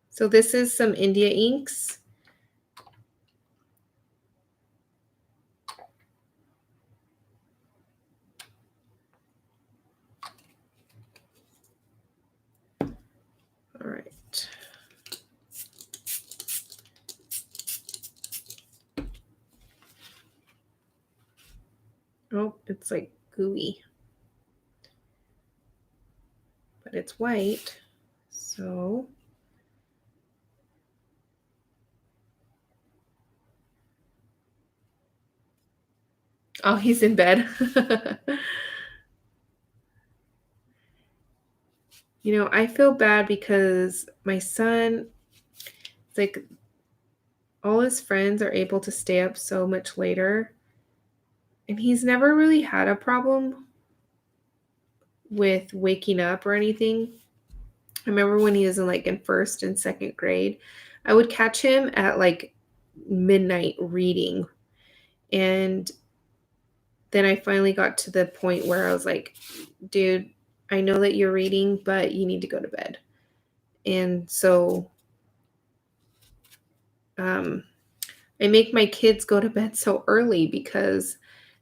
So this is some India inks. All right. Oh, it's like gooey. but it's white. So oh, he's in bed. You know, I feel bad because my son, it's like all his friends are able to stay up so much later, and he's never really had a problem with waking up or anything. I remember when he was in first and second grade, I would catch him at like midnight reading. And then I finally got to the point where I was like, dude, I know that you're reading, but you need to go to bed. And so I make my kids go to bed so early because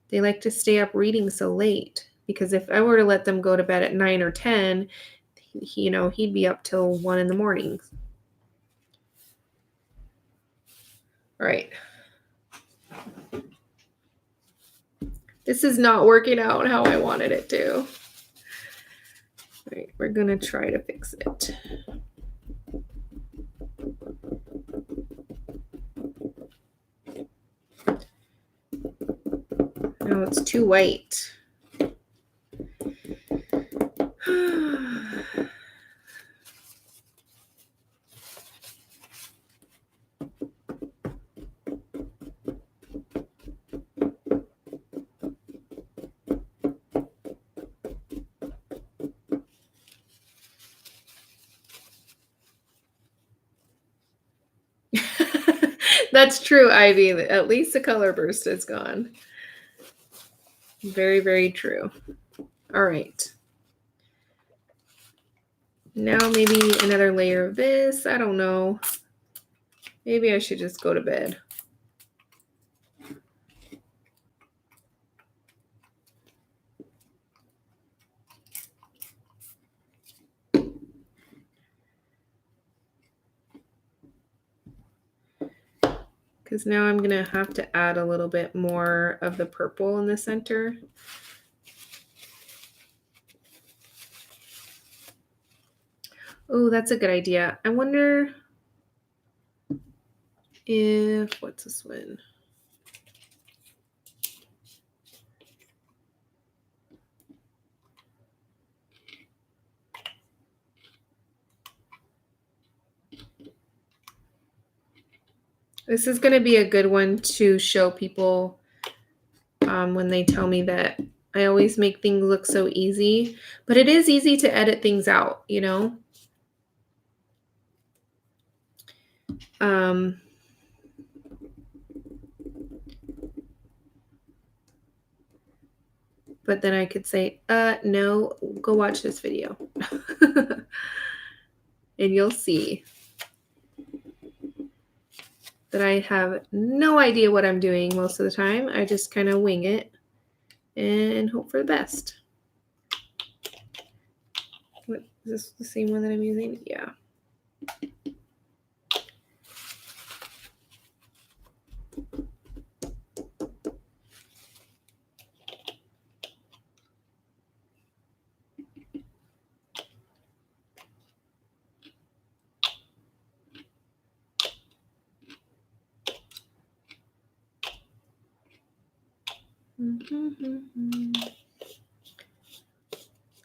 they like to stay up reading so late. Because if I were to let them go to bed at 9 or 10, he'd be up till 1 in the morning. All right. This is not working out how I wanted it to. All right, we're going to try to fix it. No, it's too white. That's true, Ivy. At least the color burst is gone. Very, very true. All right. Now maybe another layer of this. I don't know. Maybe I should just go to bed. Because now I'm going to have to add a little bit more of the purple in the center. Oh, that's a good idea. I wonder if, what's this one? This is going to be a good one to show people when they tell me that I always make things look so easy. But it is easy to edit things out, you know? But then I could say, no, go watch this video. And you'll see that I have no idea what I'm doing most of the time. I just kind of wing it and hope for the best. What, is this the same one that I'm using? Yeah.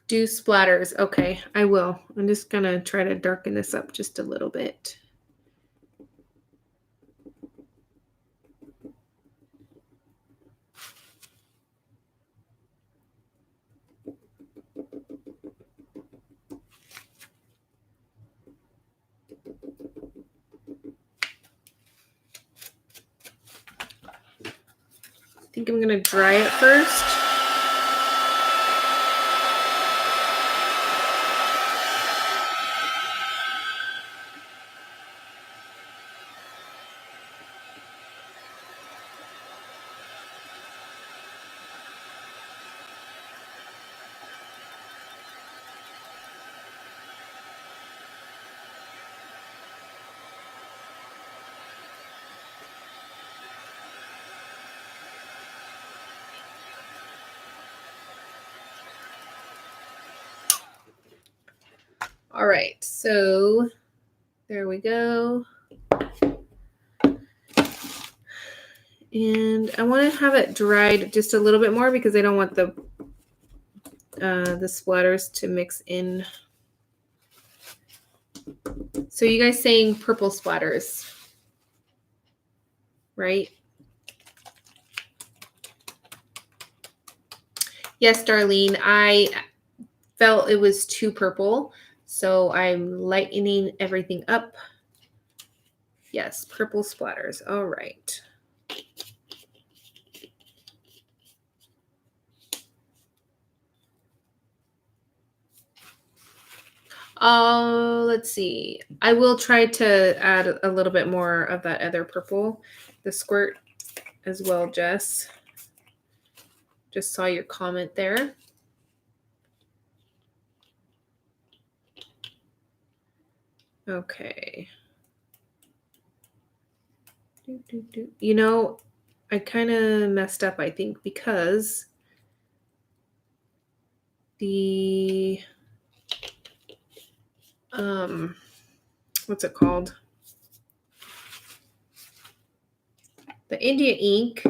Do splatters. Okay, I will. I'm just going to try to darken this up just a little bit. I think I'm going to dry it first. All right, so there we go. And I want to have it dried just a little bit more because I don't want the splatters to mix in. So you guys saying purple splatters, right? Yes, Darlene, I felt it was too purple, so I'm lightening everything up. Yes, purple splatters. All right. Let's see. I will try to add a little bit more of that other purple, the squirt as well, Jess. Just saw your comment there. Okay. You know, I kind of messed up, I think, because the what's it called? The India ink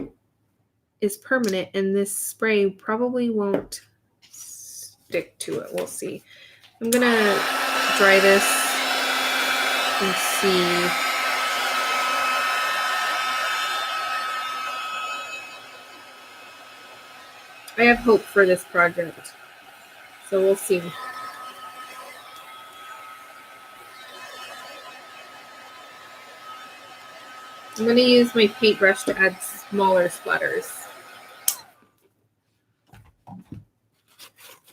is permanent, and this spray probably won't stick to it. We'll see. I'm gonna dry this and see. I have hope for this project, so we'll see. I'm going to use my paintbrush to add smaller splatters.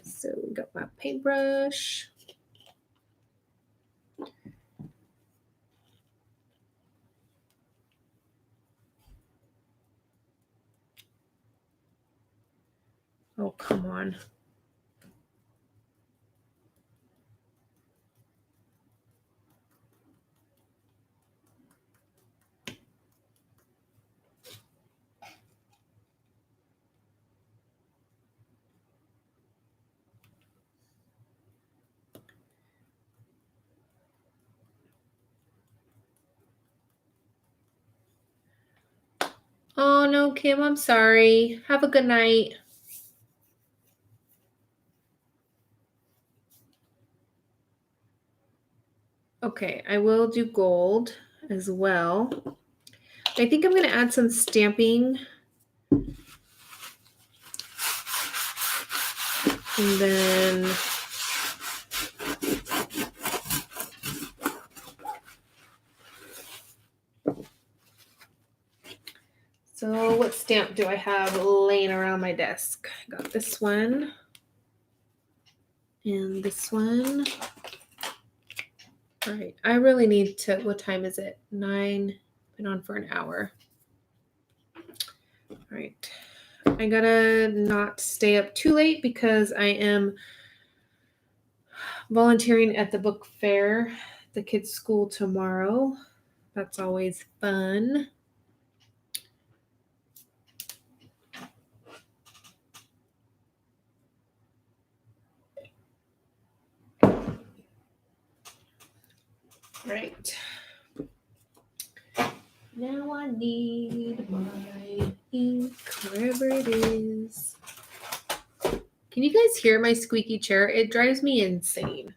So we got my paintbrush. Oh, come on. Oh, no, Kim, I'm sorry. Have a good night. Okay, I will do gold as well. I think I'm going to add some stamping. And then so what stamp do I have laying around my desk? I got this one. And this one. All right, I really need to, what time is it? 9, been on for an hour. All right, I gotta not stay up too late because I am volunteering at the book fair, the kids' school tomorrow. That's always fun. Right. Now I need my ink, wherever it is. Can you guys hear my squeaky chair? It drives me insane.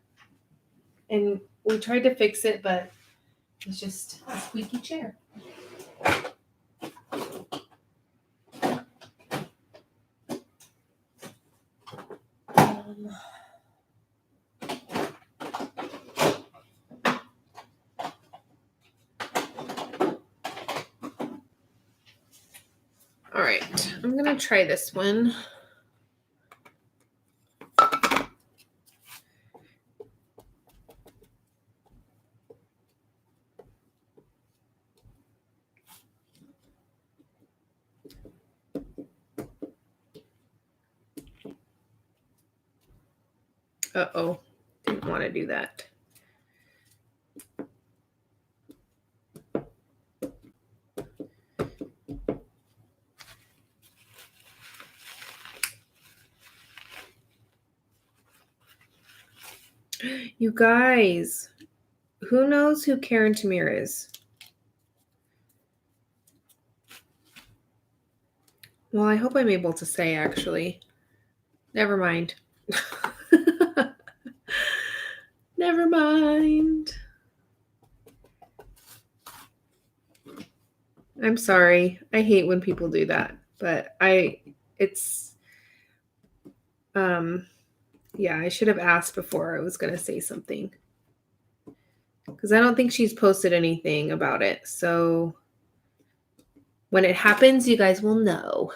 And we tried to fix it, but it's just a squeaky chair. All right, I'm gonna try this one. Uh-oh, didn't want to do that. You guys, who knows who Karen Tamir is? Well, I hope I'm able to say, actually. Never mind. Never mind. I'm sorry. I hate when people do that, but yeah, I should have asked before I was going to say something. Because I don't think she's posted anything about it. So when it happens, you guys will know.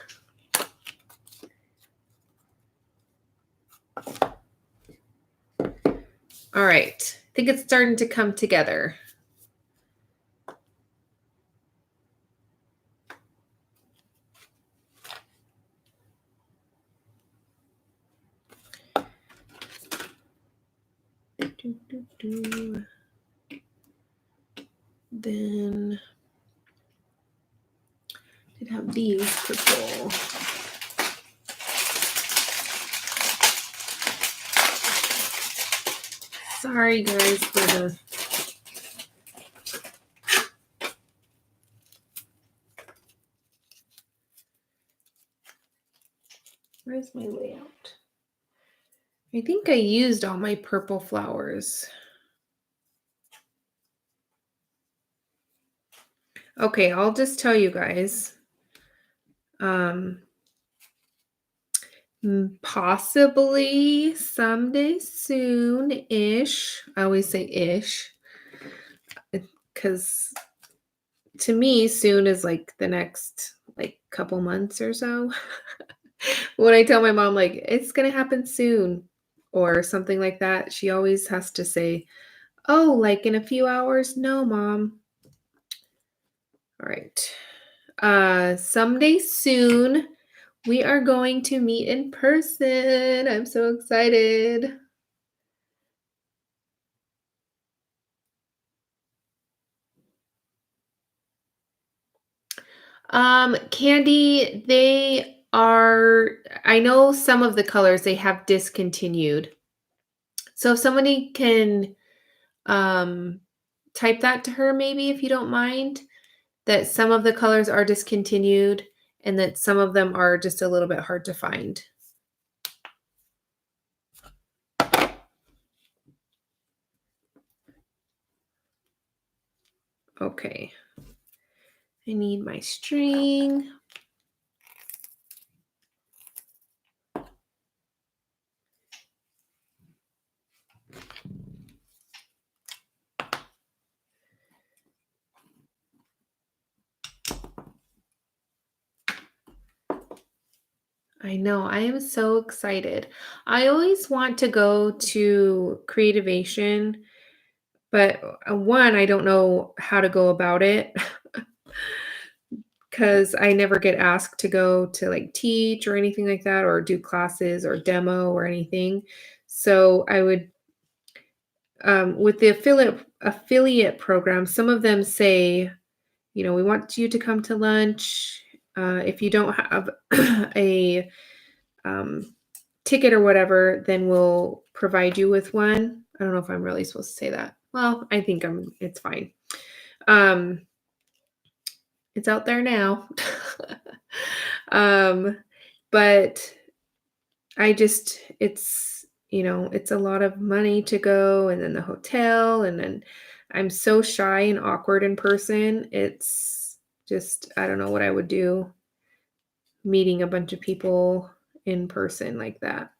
All right. I think it's starting to come together. Then did have these purple. Sorry guys for the where's my layout? I think I used all my purple flowers. Okay, I'll just tell you guys. Possibly someday soon-ish. I always say ish. Because to me, soon is like the next like couple months or so. When I tell my mom like it's gonna happen soon or something like that, she always has to say, "Oh, like in a few hours?" No, Mom. All right. Someday soon, we are going to meet in person. I'm so excited. Candy, I know some of the colors they have discontinued. So if somebody can type that to her, maybe if you don't mind, that some of the colors are discontinued and that some of them are just a little bit hard to find. Okay. I need my string. I know, I am so excited. I always want to go to Creativation, but one, I don't know how to go about it because I never get asked to go to like teach or anything like that or do classes or demo or anything. So I would with the affiliate program, some of them say, you know, we want you to come to lunch. If you don't have a ticket or whatever, then we'll provide you with one. I don't know if I'm really supposed to say that. Well, I think it's fine. It's out there now. But it's, you know, it's a lot of money to go and then the hotel and then I'm so shy and awkward in person. It's just, I don't know what I would do meeting a bunch of people in person like that.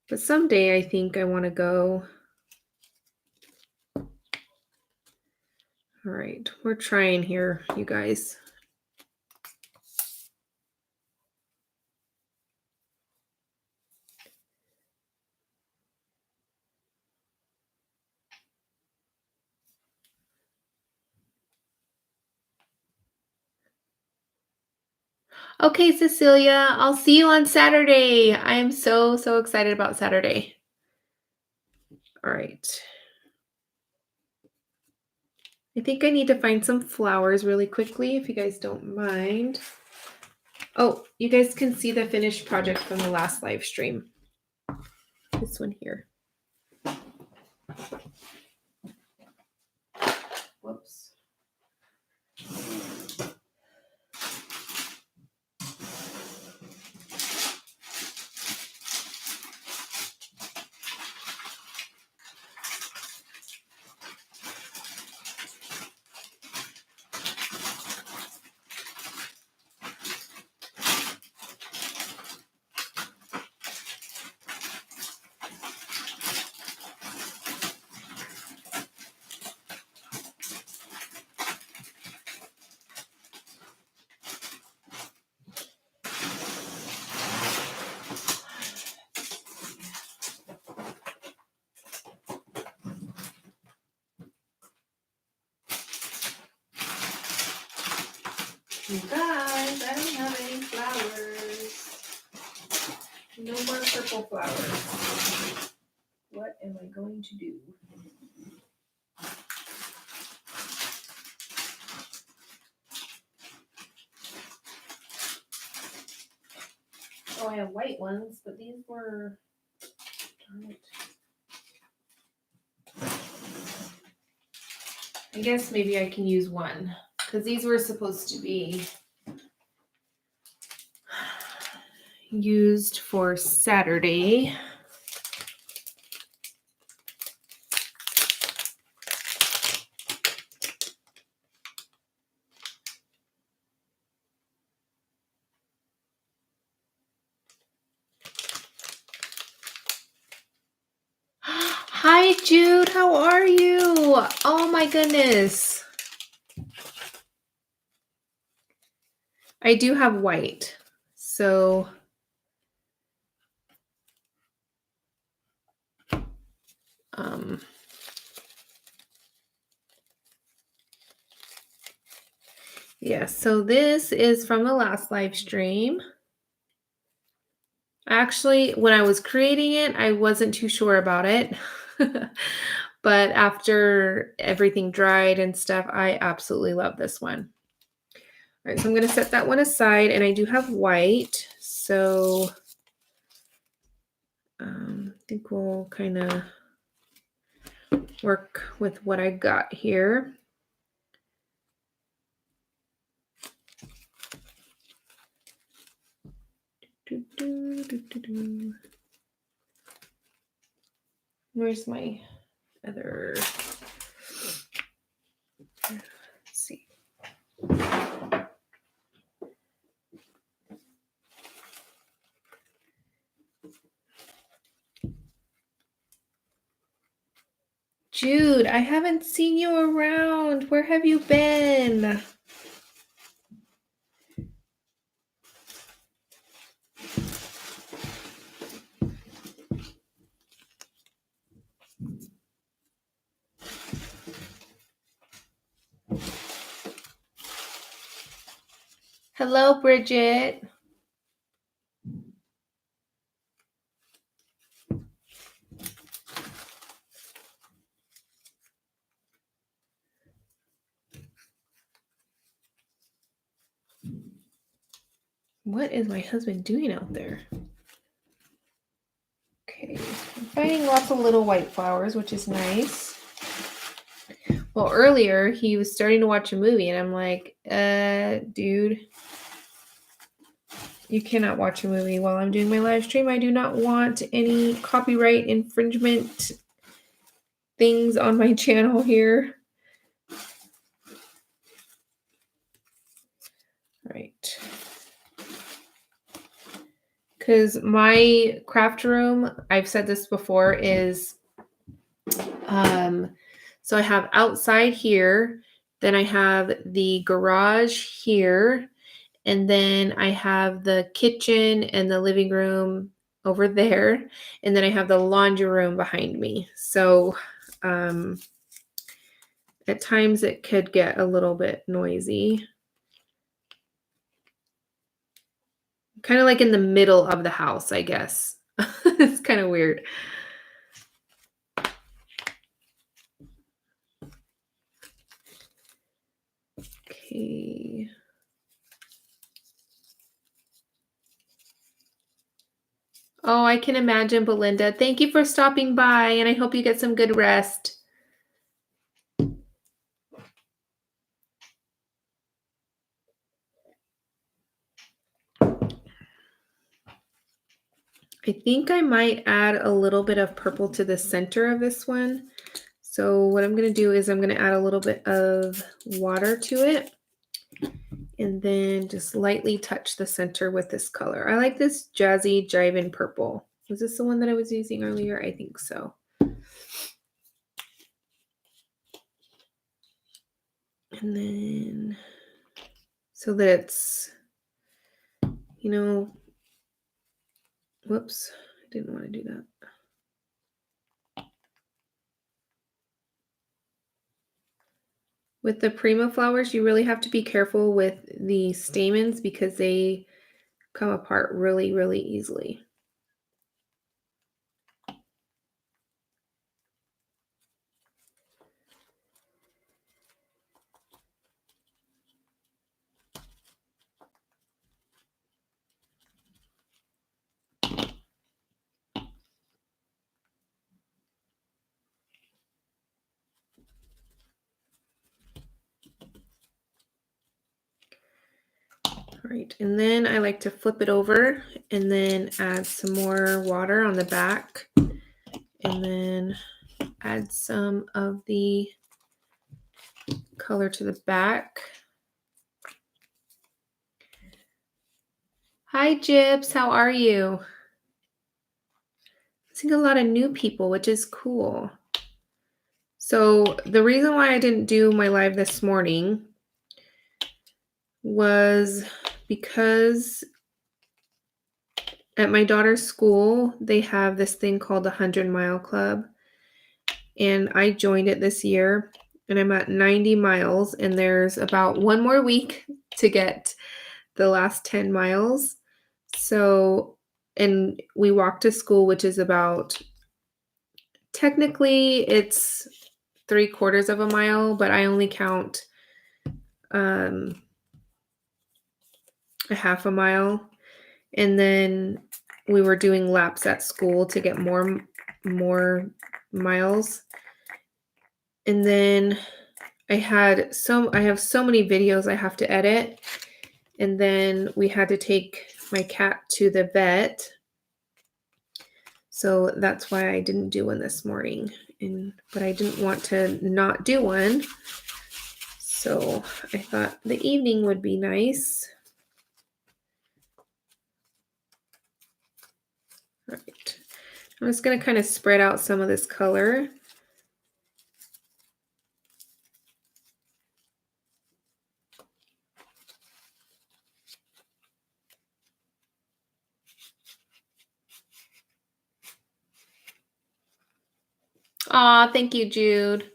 But someday I think I want to go. All right, we're trying here, you guys. Okay, Cecilia, I'll see you on Saturday. I am so excited about Saturday. All right. I think I need to find some flowers really quickly, if you guys don't mind. Oh, you guys can see the finished project from the last live stream. this one here. Whoops. You guys, I don't have any flowers. No more purple flowers. What am I going to do? Oh, I have white ones, but these were, darn it. I guess maybe I can use one, because these were supposed to be used for Saturday. Hi, Jude. How are you? Oh, my goodness. I do have white. So yeah, so this is from the last live stream. Actually, when I was creating it, I wasn't too sure about it. But after everything dried and stuff, I absolutely love this one. All right, so I'm going to set that one aside, and I do have white. So I think we'll kind of work with what I got here. Where's my other? Let's see. Jude, I haven't seen you around. Where have you been? Hello, Bridget. What is my husband doing out there? Okay, I'm finding lots of little white flowers, which is nice. Well, earlier he was starting to watch a movie, and I'm like, dude, you cannot watch a movie while I'm doing my live stream. I do not want any copyright infringement things on my channel here. Right. Because my craft room, I've said this before, is so I have outside here, then I have the garage here, and then I have the kitchen and the living room over there, and then I have the laundry room behind me. So at times it could get a little bit noisy. Kind of like in the middle of the house, I guess. It's kind of weird. Okay. Oh, I can imagine, Belinda. Thank you for stopping by, and I hope you get some good rest. I think I might add a little bit of purple to the center of this one. So what I'm going to do is I'm going to add a little bit of water to it and then just lightly touch the center with this color. I like this Jazzy Jivin purple. Was this the one that I was using earlier? I think so. And then so that it's, you know, whoops, I didn't want to do that. With the Prima flowers, you really have to be careful with the stamens because they come apart really, really easily. All right, and then I like to flip it over and then add some more water on the back and then add some of the color to the back. Hi, Jips, how are you? I think a lot of new people, which is cool. So the reason why I didn't do my live this morning was because at my daughter's school, they have this thing called the 100-Mile Club. And I joined it this year and I'm at 90 miles and there's about one more week to get the last 10 miles. So, and we walk to school, which is about, technically it's 3/4 of a mile, but I only count a half a mile. And then we were doing laps at school to get more miles. And then I have so many videos I have to edit. And then we had to take my cat to the vet. So that's why I didn't do one this morning. But I didn't want to not do one. So I thought the evening would be nice. All right. I'm just going to kind of spread out some of this color. Aw, thank you, Jude.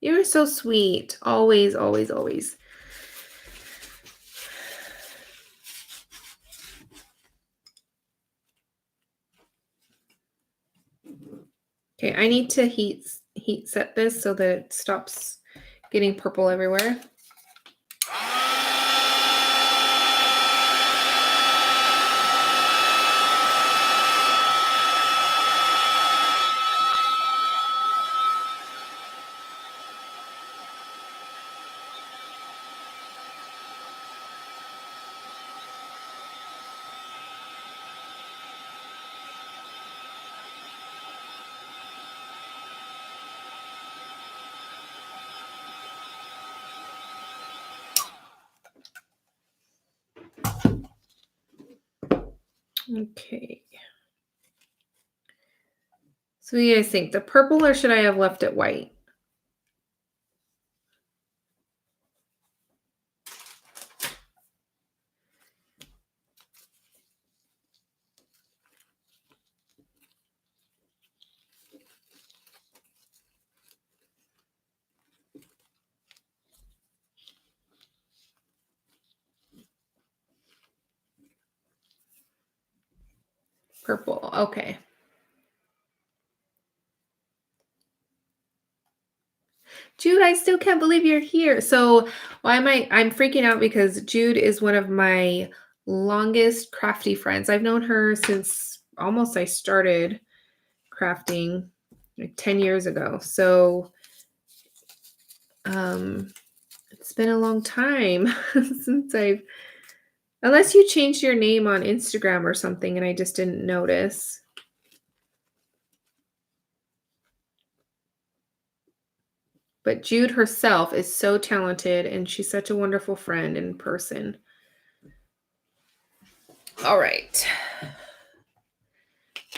You're so sweet. Always, always, always. Okay, I need to heat set this so that it stops getting purple everywhere. Okay. So what do you guys think? The purple, or should I have left it white? Purple, okay. Jude, I still can't believe you're here. So why am I'm freaking out because Jude is one of my longest crafty friends. I've known her since almost I started crafting like 10 years ago. So it's been a long time since unless you changed your name on Instagram or something and I just didn't notice. But Jude herself is so talented and she's such a wonderful friend in person. All right.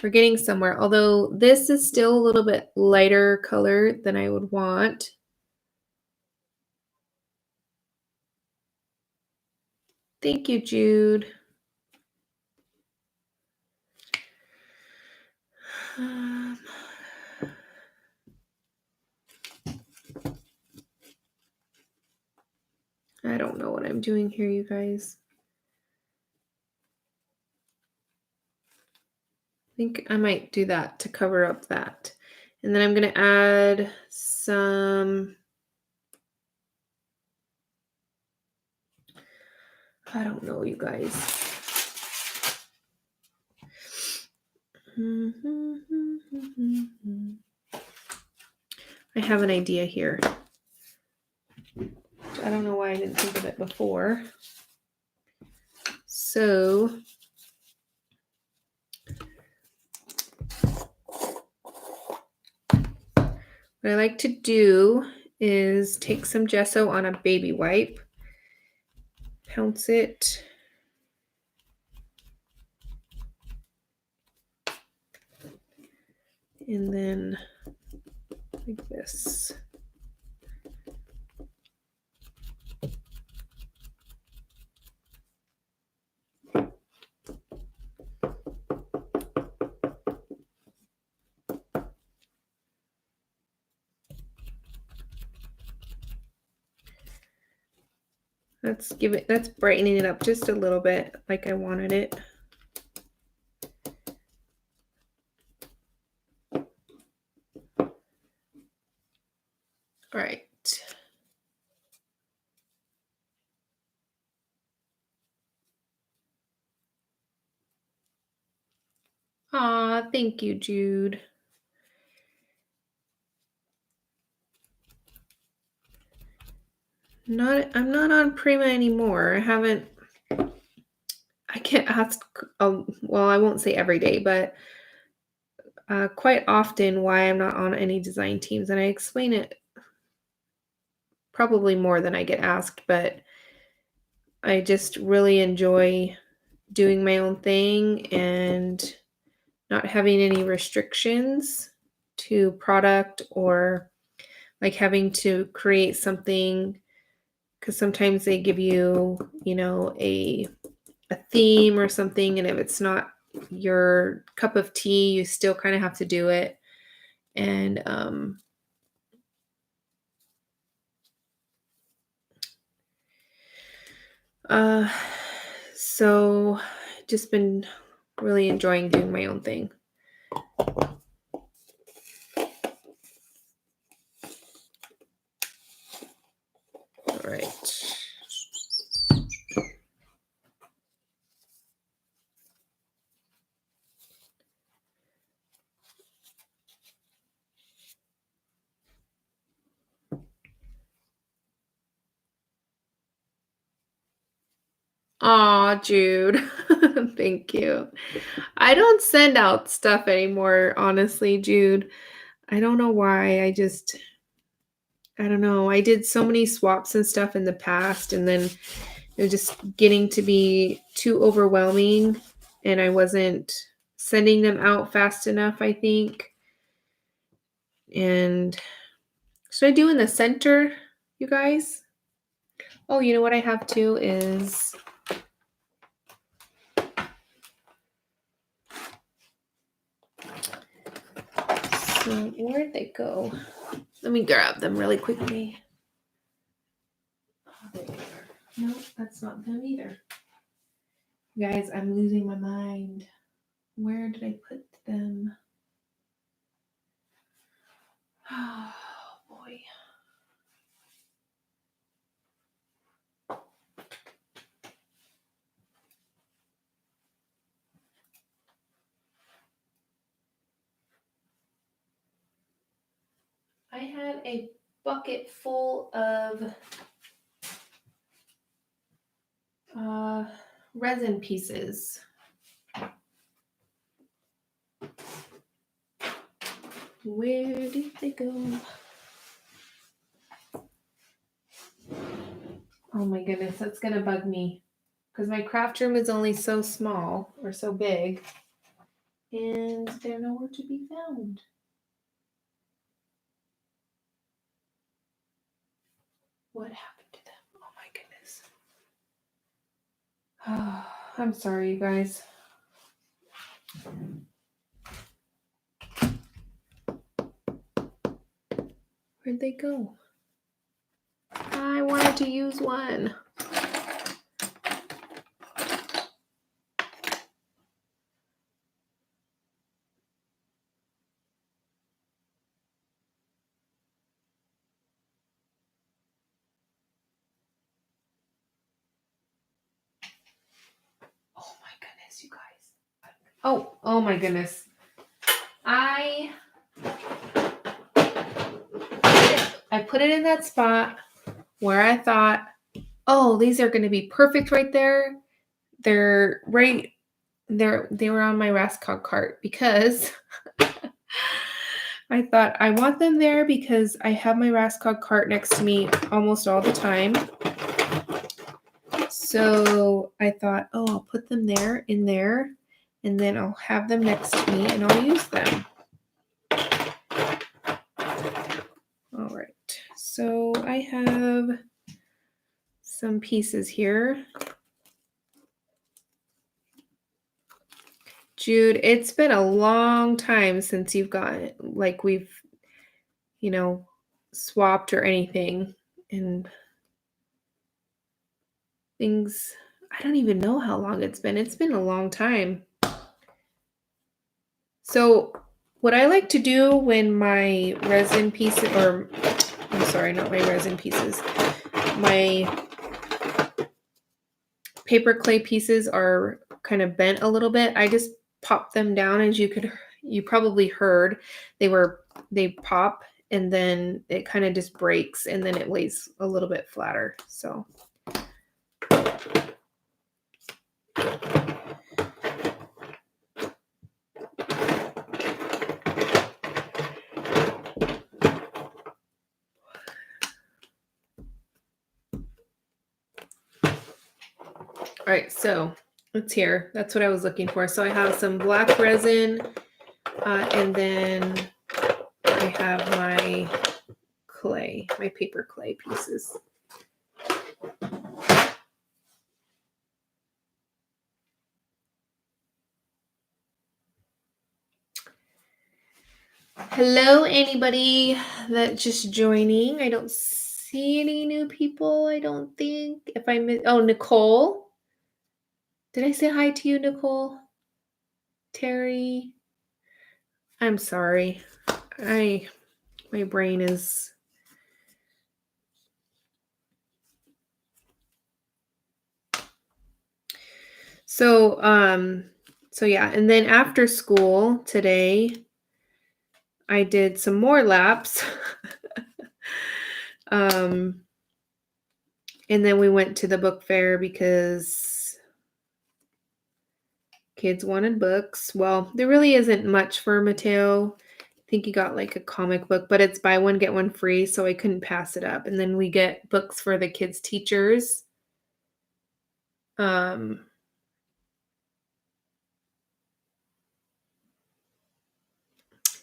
We're getting somewhere, although this is still a little bit lighter color than I would want. Thank you, Jude. I don't know what I'm doing here, you guys. I think I might do that to cover up that. And then I'm going to add some, I don't know, you guys. I have an idea here. I don't know why I didn't think of it before. So what I like to do is take some gesso on a baby wipe, pounce it, and then like this. That's brightening it up just a little bit like I wanted it. All right. Aw, thank you, Jude. I'm not on Prima anymore. I can't ask, well, I won't say every day, but quite often why I'm not on any design teams. And I explain it probably more than I get asked, but I just really enjoy doing my own thing and not having any restrictions to product or like having to create something, because sometimes they give you, a theme or something, and if it's not your cup of tea, you still kind of have to do it. And so just been really enjoying doing my own thing. All right. Aw, Jude. Thank you. I don't send out stuff anymore, honestly, Jude. I don't know why. I don't know. I did so many swaps and stuff in the past, and then it was just getting to be too overwhelming, and I wasn't sending them out fast enough, I think. And should I do in the center, you guys? Oh, you know what I have too is so where'd they go? Let me grab them really quickly. Oh, there they are. No, that's not them either. Guys, I'm losing my mind. Where did I put them? Oh boy. I had a bucket full of resin pieces. Where did they go? Oh my goodness, that's gonna bug me because my craft room is only so small or so big, and they're nowhere to be found. What happened to them? Oh my goodness. Oh, I'm sorry, you guys. Where'd they go? I wanted to use one. Oh my goodness, you guys. Oh my goodness. I put it in that spot where I thought, oh, these are going to be perfect right there. They were on my Rascog cart because I thought I want them there because I have my Rascog cart next to me almost all the time. So I thought, oh, I'll put them in there, and then I'll have them next to me and I'll use them. All right, so I have some pieces here. Jude, it's been a long time since you've got, like, we've, swapped or anything, and things, I don't even know how long it's been. It's been a long time. So what I like to do when my resin pieces, or I'm sorry, not my resin pieces, my paper clay pieces are kind of bent a little bit, I just pop them down. As you probably heard, they pop and then it kind of just breaks and then it lays a little bit flatter. So all right, so it's here. That's what I was looking for. So I have some black resin, and then I have my clay, my paper clay pieces. Hello, anybody that's just joining. I don't see any new people, I don't think. If I miss, oh, Nicole. Did I say hi to you, Nicole? Terry? I'm sorry. My brain is... So yeah, and then after school today, I did some more laps. And then we went to the book fair because kids wanted books. Well, there really isn't much for Mateo. I think he got like a comic book, but it's buy one, get one free, so I couldn't pass it up. And then we get books for the kids' teachers.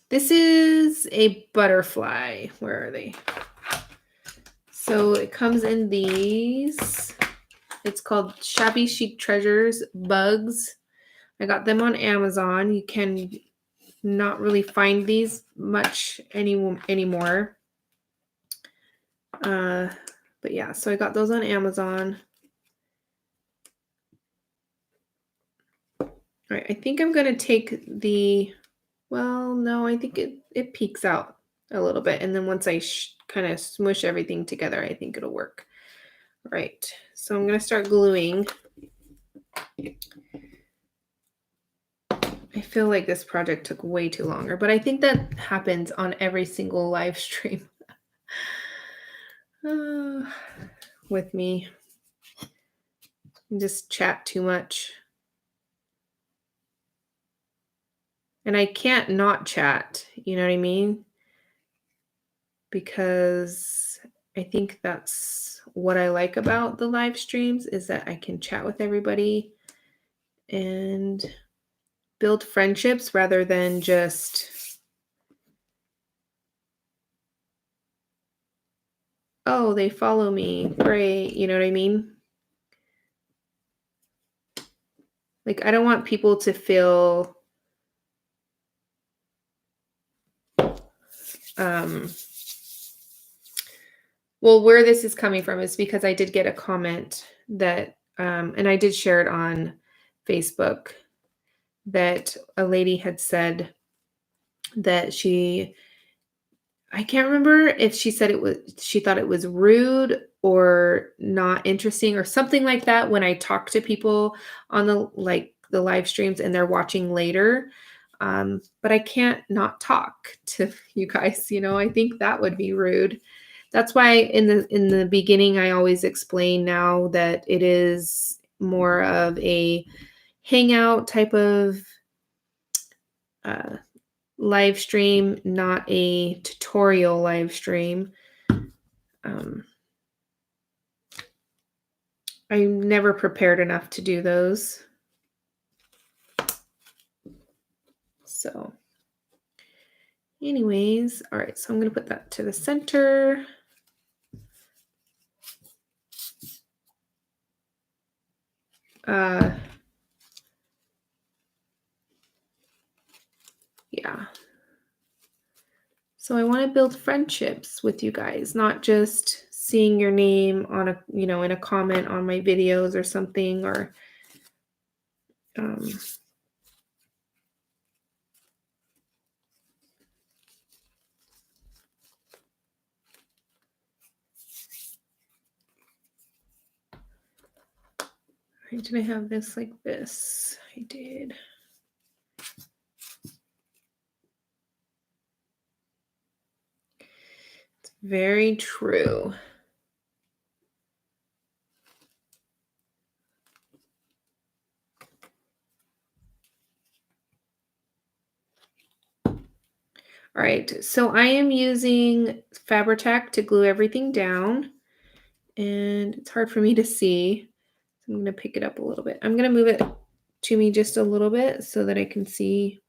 This is a butterfly. Where are they? So it comes in these. It's called Shabby Chic Treasures Bugs. I got them on Amazon. You can not really find these much anymore. But yeah, so I got those on Amazon. All right, I think I'm going to take the... Well, no, I think it peeks out a little bit. And then once I kind of smush everything together, I think it'll work. All right, so I'm going to start gluing. I feel like this project took way too longer, but I think that happens on every single live stream with me. I just chat too much. And I can't not chat, you know what I mean? Because I think that's what I like about the live streams is that I can chat with everybody and build friendships rather than just, oh, they follow me, great, you know what I mean? Like, I don't want people to feel well, where this is coming from is because I did get a comment that, and I did share it on Facebook, that a lady had said that I can't remember if she said she thought it was rude or not interesting or something like that when I talk to people on the live streams and they're watching later. But I can't not talk to you guys, I think that would be rude. That's why in the beginning, I always explain now that it is more of a hangout type of live stream, not a tutorial live stream. I'm never prepared enough to do those. So anyways, all right, so I'm going to put that to the center. Yeah. So I want to build friendships with you guys, not just seeing your name on a, in a comment on my videos or something, or did I have this like this? I did. It's very true. All right, so I am using Fabri-Tac to glue everything down, and it's hard for me to see. So I'm going to pick it up a little bit. I'm going to move it to me just a little bit so that I can see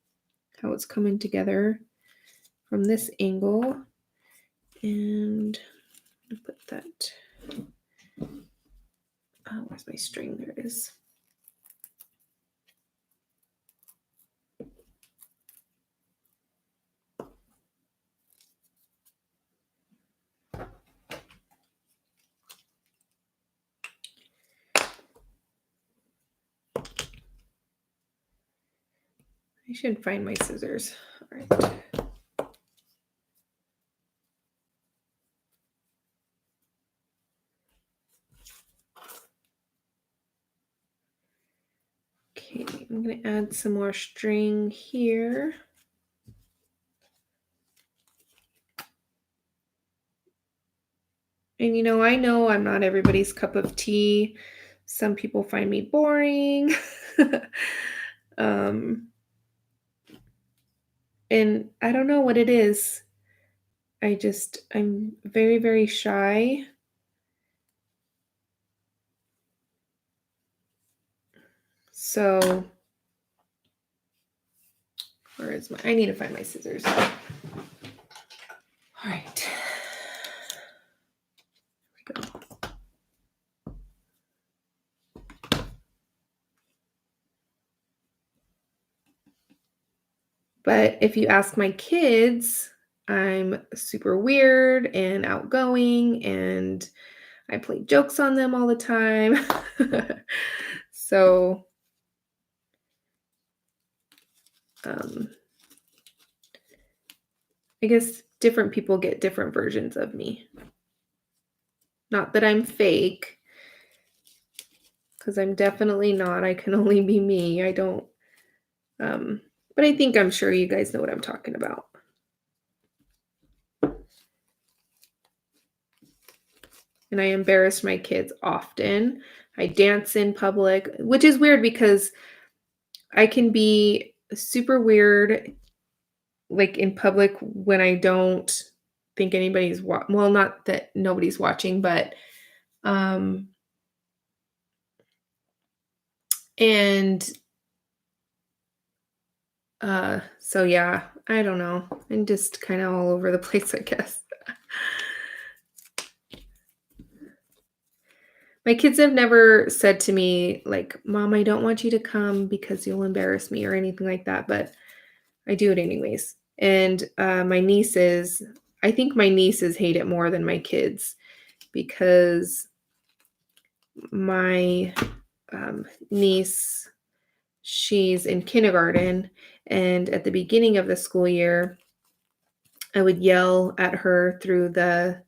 how it's coming together from this angle. And I'm going to put that, where's my string? There it is. I should find my scissors. All right. Okay, I'm going to add some more string here. And I know I'm not everybody's cup of tea. Some people find me boring. And I don't know what it is. I'm very, very shy. So, where is I need to find my scissors. All right. Here we go. But if you ask my kids, I'm super weird and outgoing, and I play jokes on them all the time. So, I guess different people get different versions of me. Not that I'm fake, because I'm definitely not. I can only be me. I don't, But I think I'm sure you guys know what I'm talking about. And I embarrass my kids often. I dance in public, which is weird because I can be super weird, like, in public when I don't think anybody's well, not that nobody's watching, but, um and, so yeah, I don't know. I'm just kinda all over the place, I guess. My kids have never said to me, like, "Mom, I don't want you to come because you'll embarrass me," or anything like that, but I do it anyways. And, my nieces I think my nieces hate it more than my kids because my, niece, she's in kindergarten, and at the beginning of the school year, I would yell at her through the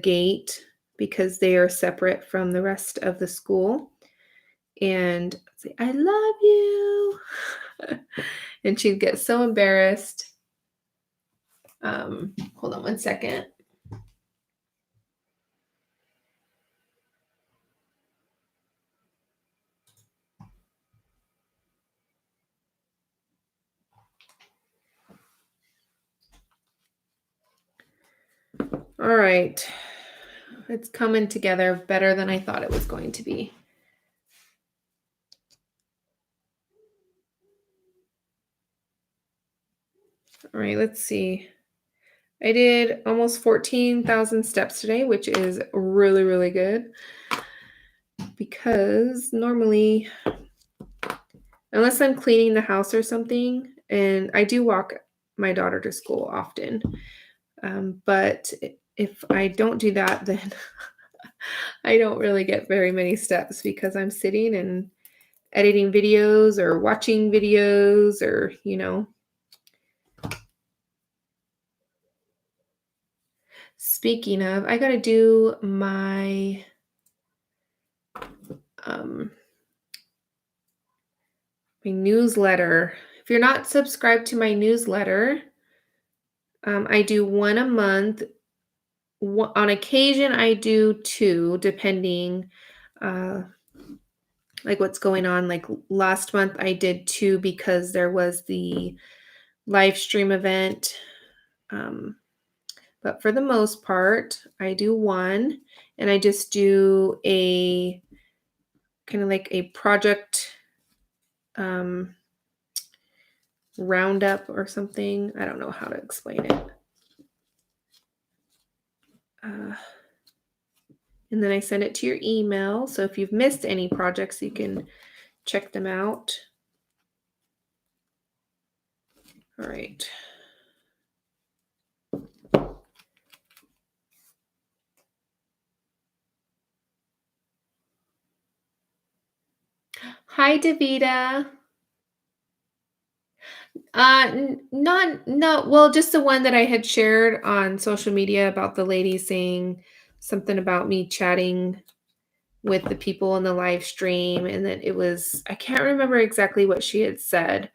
gate because they are separate from the rest of the school, and say, "I love you." And she'd get so embarrassed. Hold on one second. All right. It's coming together better than I thought it was going to be. All right, let's see. I did almost 14,000 steps today, which is really, really good because normally, unless I'm cleaning the house or something, and I do walk my daughter to school often, but if I don't do that, then I don't really get very many steps because I'm sitting and editing videos or watching videos or, Speaking of, I gotta do um my newsletter. If you're not subscribed to my newsletter, I do one a month. On occasion, I do two, depending, uh, like what's going on. Like last month, I did two because there was the live stream event. Um, but for the most part, I do one, and I just do a kind of like a project um, roundup or something. I don't know how to explain it. Uh, and then I send it to your email. So if you've missed any projects, you can check them out. All right. Hi, Davita. Not no. Well, just the one that I had shared on social media about the lady saying something about me chatting with the people in the live stream, and that it was, I can't remember exactly what she had said,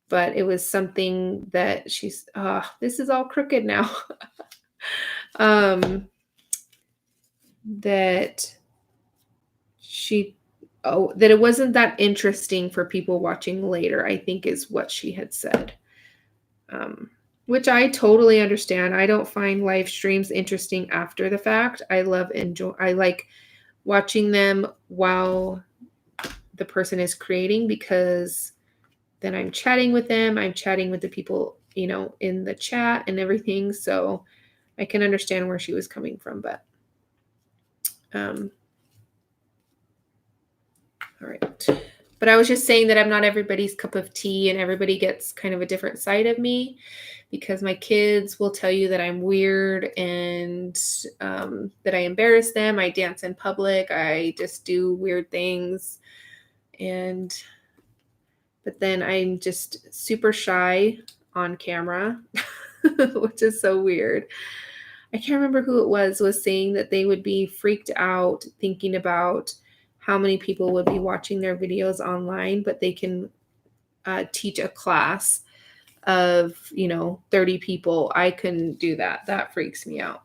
but it was something that she's, this is all crooked now. That she, that it wasn't that interesting for people watching later, I think is what she had said. Which I totally understand. I don't find live streams interesting after the fact. I like watching them while the person is creating, because then I'm chatting with them. I'm chatting with the people, in the chat and everything. So I can understand where she was coming from, but all right. But I was just saying that I'm not everybody's cup of tea, and everybody gets kind of a different side of me, because my kids will tell you that I'm weird and that I embarrass them. I dance in public. I just do weird things. But then I'm just super shy on camera, which is so weird. I can't remember who it was saying that they would be freaked out thinking about how many people would be watching their videos online, but they can teach a class of, 30 people. I couldn't do that. That freaks me out.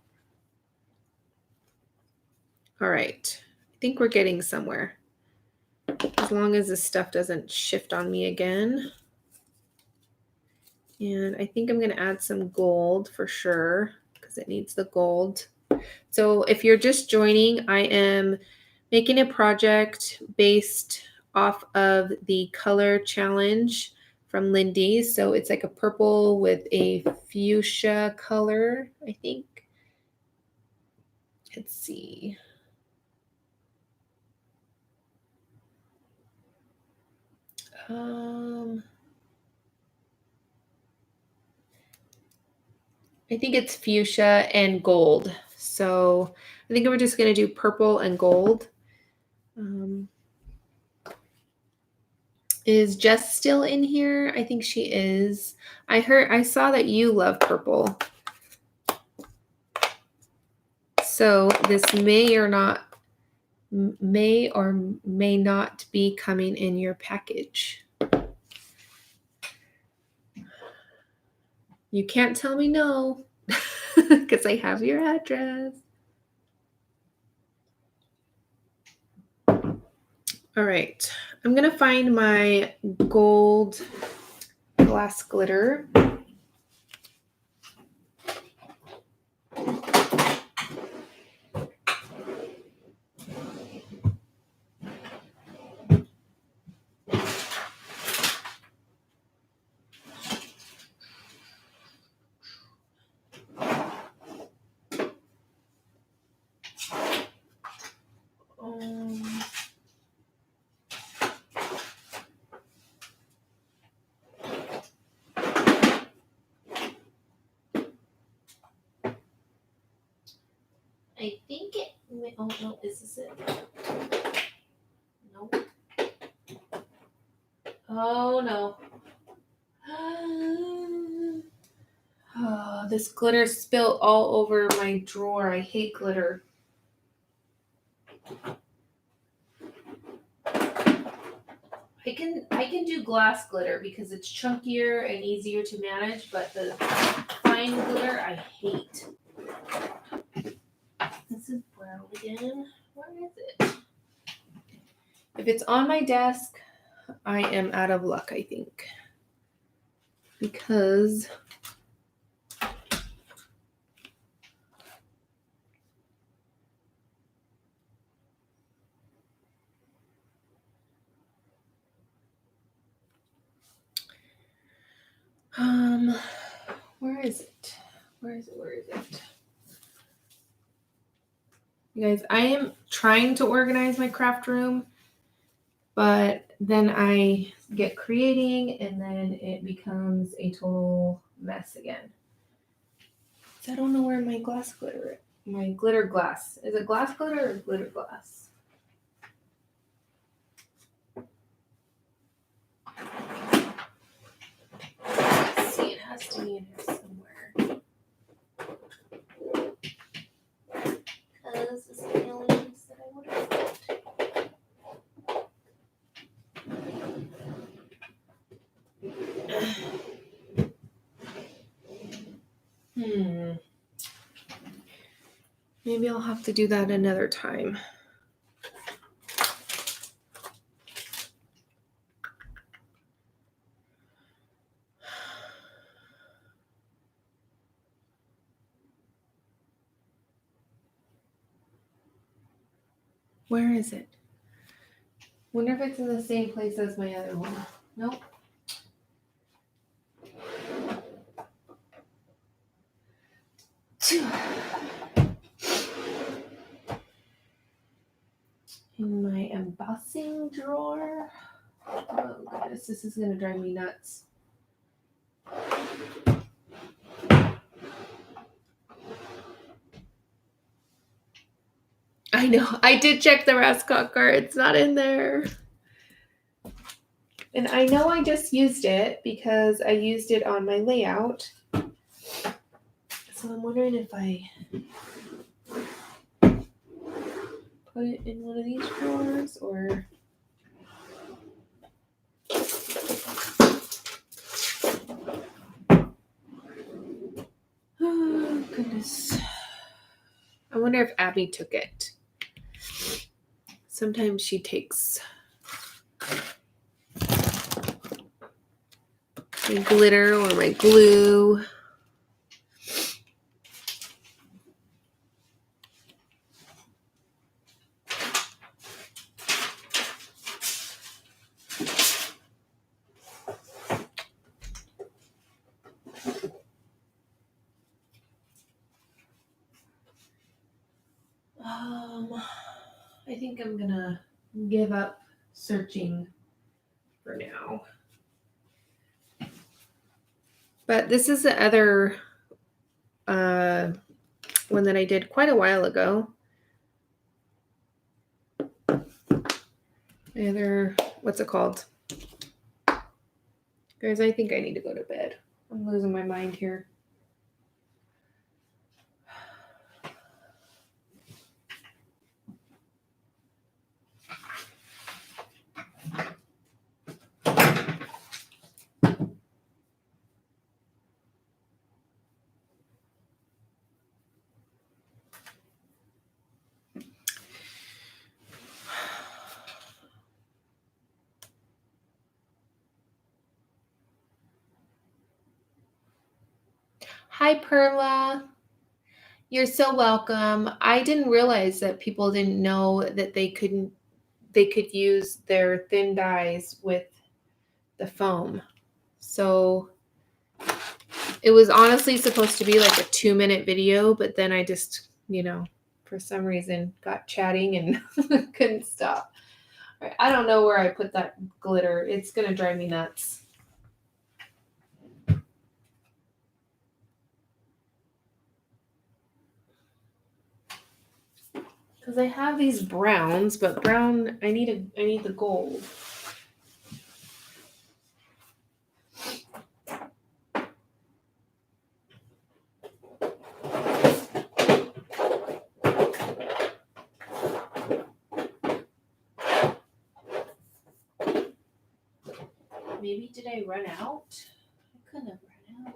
All right. I think we're getting somewhere. As long as this stuff doesn't shift on me again. And I think I'm going to add some gold for sure because it needs the gold. So if you're just joining, I am making a project based off of the color challenge from Lindy. So it's like a purple with a fuchsia color, I think. Let's see. I think it's fuchsia and gold. So I think we're just going to do purple and gold. Is Jess still in here? I think she is. I saw that you love purple. So this may or may not be coming in your package. You can't tell me no because I have your address. All right, I'm gonna find my gold glass glitter. I think it. Oh no, is this it? No. Oh no. Oh, this glitter spilled all over my drawer. I hate glitter. I can do glass glitter because it's chunkier and easier to manage, but the fine glitter I hate. This is brown again. Where is it? If it's on my desk, I am out of luck, I think. Because where is it? Where is it? You guys, I am trying to organize my craft room, but then I get creating and then it becomes a total mess again. So I don't know where my glass glitter is. My glitter glass. Is it glass glitter or glitter glass? Let's see, it has to be in here somewhere. Because this is the only piece that I would have put. Maybe I'll have to do that another time. Where is it? Wonder if it's in the same place as my other one. Nope. In my embossing drawer. Oh goodness, this is gonna drive me nuts. I know, I did check the Rascot card, it's not in there. And I know I just used it because I used it on my layout. So I'm wondering if I put it in one of these drawers or wonder if Abby took it. Sometimes she takes my glitter or my glue. I think I'm gonna give up searching for now. But this is the other one that I did quite a while ago. The other, what's it called? Guys, I think I need to go to bed. I'm losing my mind here. Hi, Perla. You're so welcome. I didn't realize that people didn't know that they could use their thin dies with the foam. So it was honestly supposed to be like a 2-minute video, but then I just, for some reason got chatting and couldn't stop. All right, I don't know where I put that glitter. It's going to drive me nuts. Because I have these browns, but brown, I need the gold. Maybe did I run out? I couldn't have run out.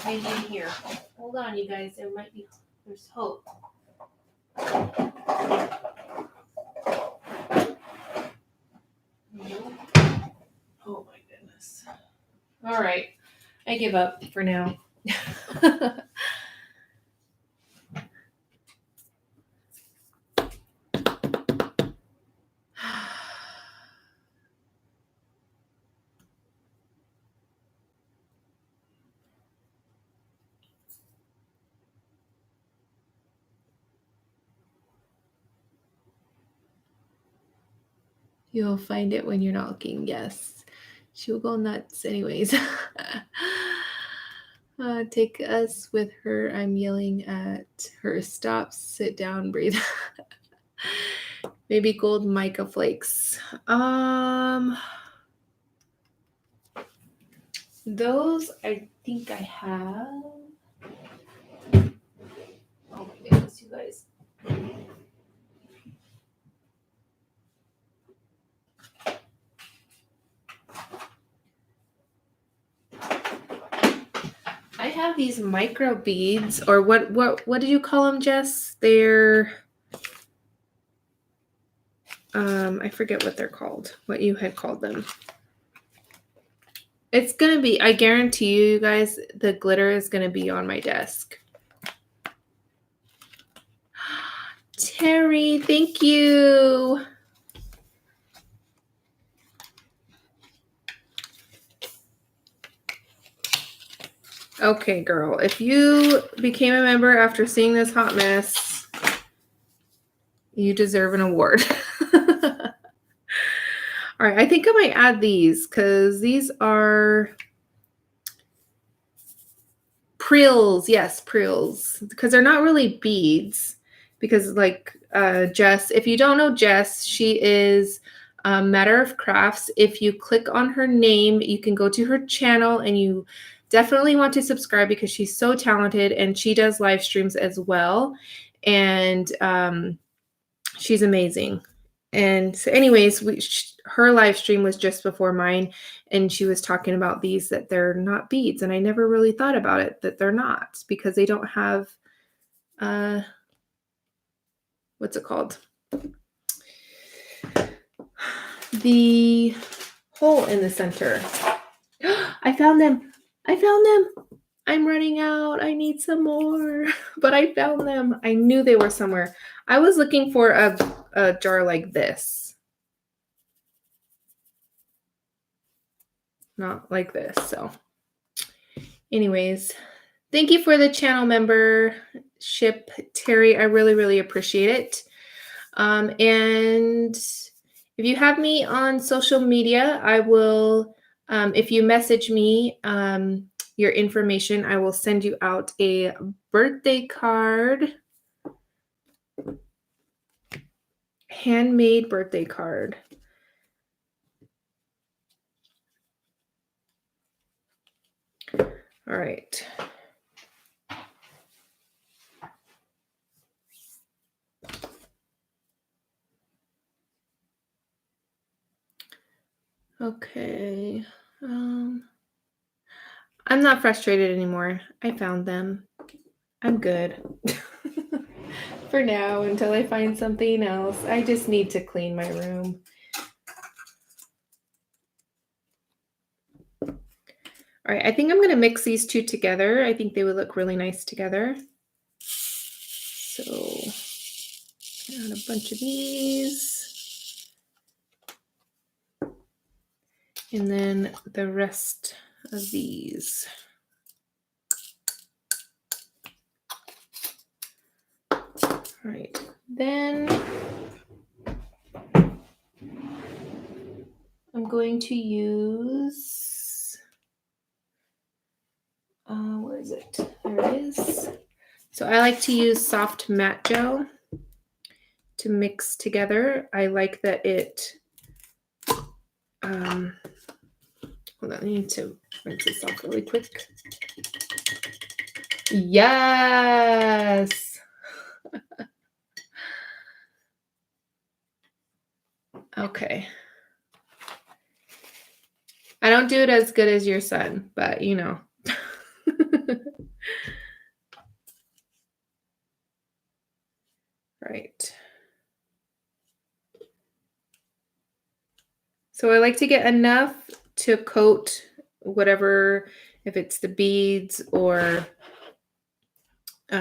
Maybe in here. Hold on, you guys. There's hope. Oh my goodness. All right. I give up for now. You'll find it when you're not looking. Yes. She'll go nuts anyways. Take us with her. I'm yelling at her. Stop, sit down, breathe. Maybe gold mica flakes. Those I think I have. Oh my goodness, you guys. I have these micro beads, or what did you call them, Jess? They're I forget what they're called. What you had called them. It's gonna be, I guarantee you guys, the glitter is gonna be on my desk. Terry, thank you. Okay, girl, if you became a member after seeing this hot mess, you deserve an award. All right, I think I might add these because these are prills. Yes, prills, because they're not really beads, because like Jess. If you don't know Jess, she is Matter of Crafts. If you click on her name, you can go to her channel, and you definitely want to subscribe because she's so talented, and she does live streams as well. And she's amazing. And so anyways, her live stream was just before mine, and she was talking about these, that they're not beads. And I never really thought about it, that they're not, because they don't have, what's it called? The hole in the center. I found them. I found them. I'm running out. I need some more, but I found them. I knew they were somewhere. I was looking for a jar like this. Not like this. So anyways, thank you for the channel membership, Terry. I really, really appreciate it. And if you have me on social media, I will, if you message me your information, I will send you out a birthday card, handmade birthday card. All right. Okay. I'm not frustrated anymore. I found them. I'm good. For now, until I find something else. I just need to clean my room. All right, I think I'm going to mix these two together. I think they would look really nice together. So, add a bunch of these. And then the rest of these. All right, then I'm going to use, where is it? There it is. So I like to use soft matte gel to mix together. I like that it, hold on, I need to rinse this off really quick. Yes. Okay. I don't do it as good as your son, but you know. Right. So I like to get enough to coat whatever, if it's the beads, or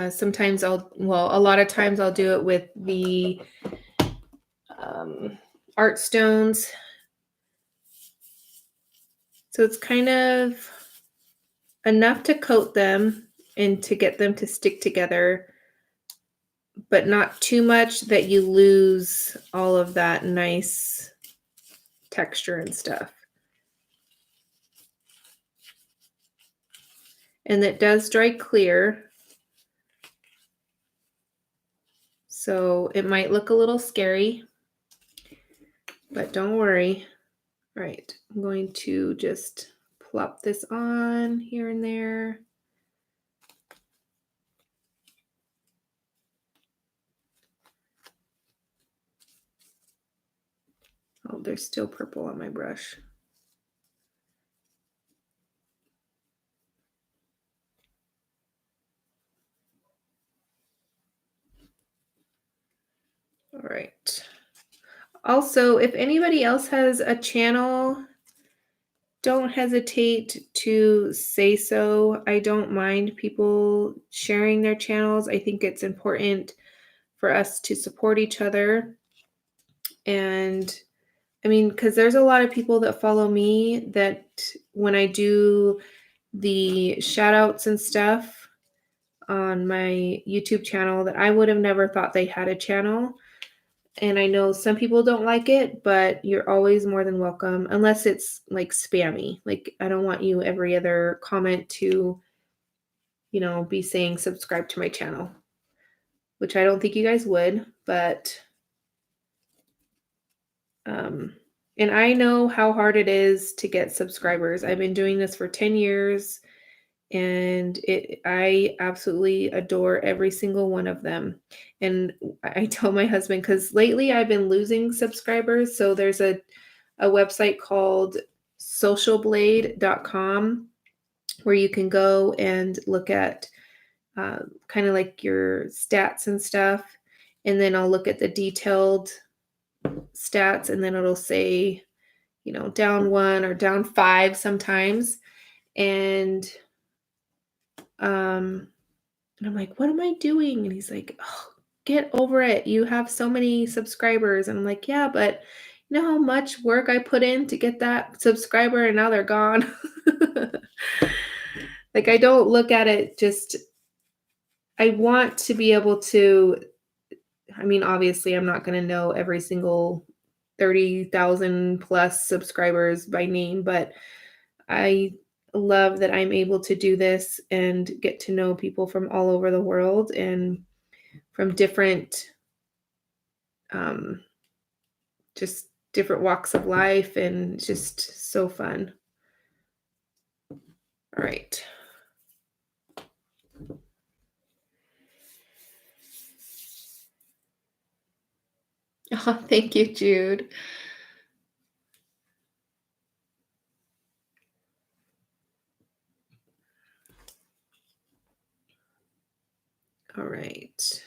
sometimes a lot of times I'll do it with the art stones. So it's kind of enough to coat them and to get them to stick together, but not too much that you lose all of that nice texture and stuff. And it does dry clear, so it might look a little scary, but don't worry. All right, I'm going to just plop this on here and there. Oh, there's still purple on my brush. All right. Also, if anybody else has a channel, don't hesitate to say so. I don't mind people sharing their channels. I think it's important for us to support each other. And I mean, because there's a lot of people that follow me that when I do the shout outs and stuff on my YouTube channel, that I would have never thought they had a channel. And I know some people don't like it, but you're always more than welcome, unless it's like spammy. Like, I don't want you every other comment to, you know, be saying subscribe to my channel, which I don't think you guys would, but and I know how hard it is to get subscribers. I've been doing this for 10 years and I absolutely adore every single one of them. And I tell my husband, because lately I've been losing subscribers. So there's a website called socialblade.com where you can go and look at kind of like your stats and stuff. And then I'll look at the detailed stats and then it'll say, down 1 or down 5 sometimes. And and I'm like, what am I doing? And he's like, oh, get over it. You have so many subscribers. And I'm like, yeah, but you know how much work I put in to get that subscriber and now they're gone. Like, I don't look at it I want to be able to, I mean, obviously I'm not going to know every single 30,000 plus subscribers by name, but I love that I'm able to do this and get to know people from all over the world and from different, just different walks of life, and just so fun. All right. Oh, thank you, Jude. All right.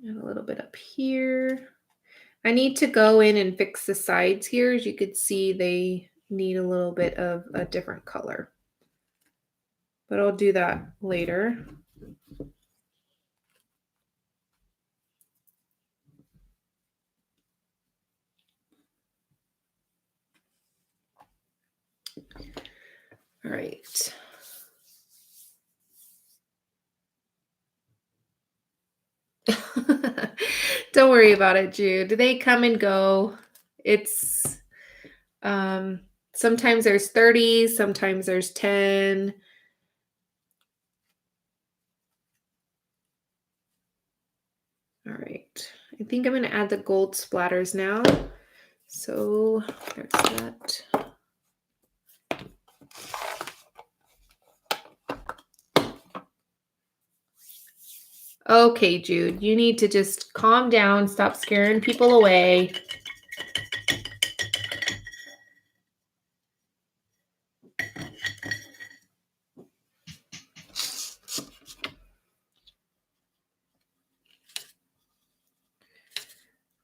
And a little bit up here. I need to go in and fix the sides here. As you could see, they need a little bit of a different color. But I'll do that later. All right. Don't worry about it, Jude. They come and go. It's sometimes there's 30, sometimes there's 10. All right. I think I'm going to add the gold splatters now. So there's that. Okay, Jude, you need to just calm down, stop scaring people away.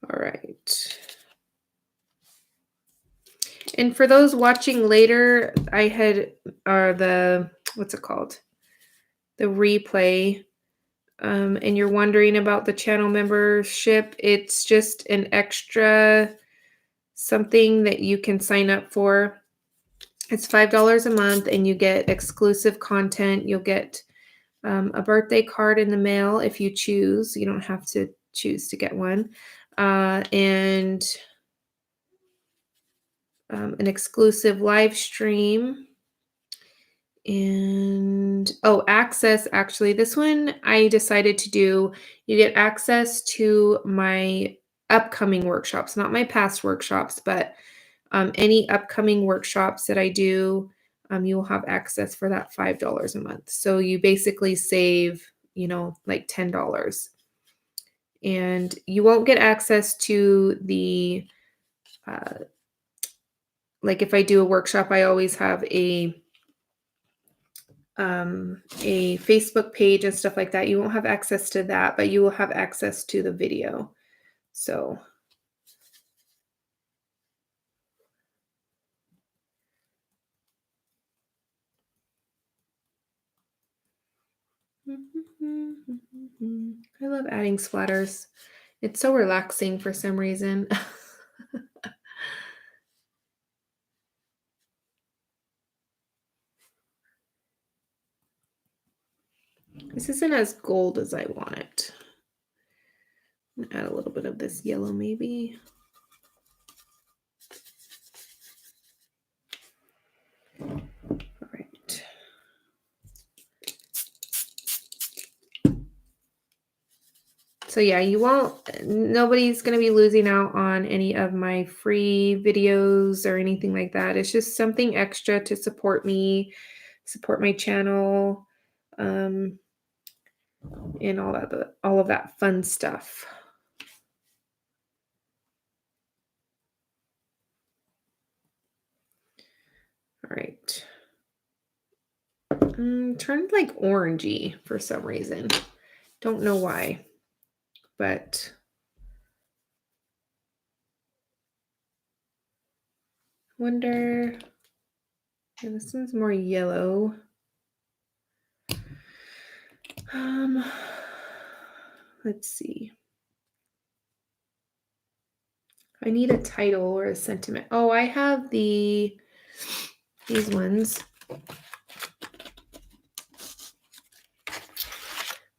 All right. And for those watching later, I had what's it called? The replay. And you're wondering about the channel membership, it's just an extra something that you can sign up for. It's $5 a month and you get exclusive content. You'll get a birthday card in the mail if you choose. You don't have to choose to get one. And an exclusive live stream. And access, actually, this one I decided to do. You get access to my upcoming workshops, not my past workshops, but any upcoming workshops that I do, you will have access for that $5 a month. So you basically save, like $10. And you won't get access to the, like if I do a workshop, I always have a Facebook page and stuff like that. You won't have access to that, but you will have access to the video. So I love adding splatters. It's so relaxing for some reason. This isn't as gold as I want it. I'm gonna add a little bit of this yellow maybe. So yeah, nobody's going to be losing out on any of my free videos or anything like that. It's just something extra to support me, support my channel, and all of that fun stuff. All right. Turned like orangey for some reason. Don't know why, but wonder. Yeah, this one's more yellow. Let's see. I need a title or a sentiment. Oh, I have these ones.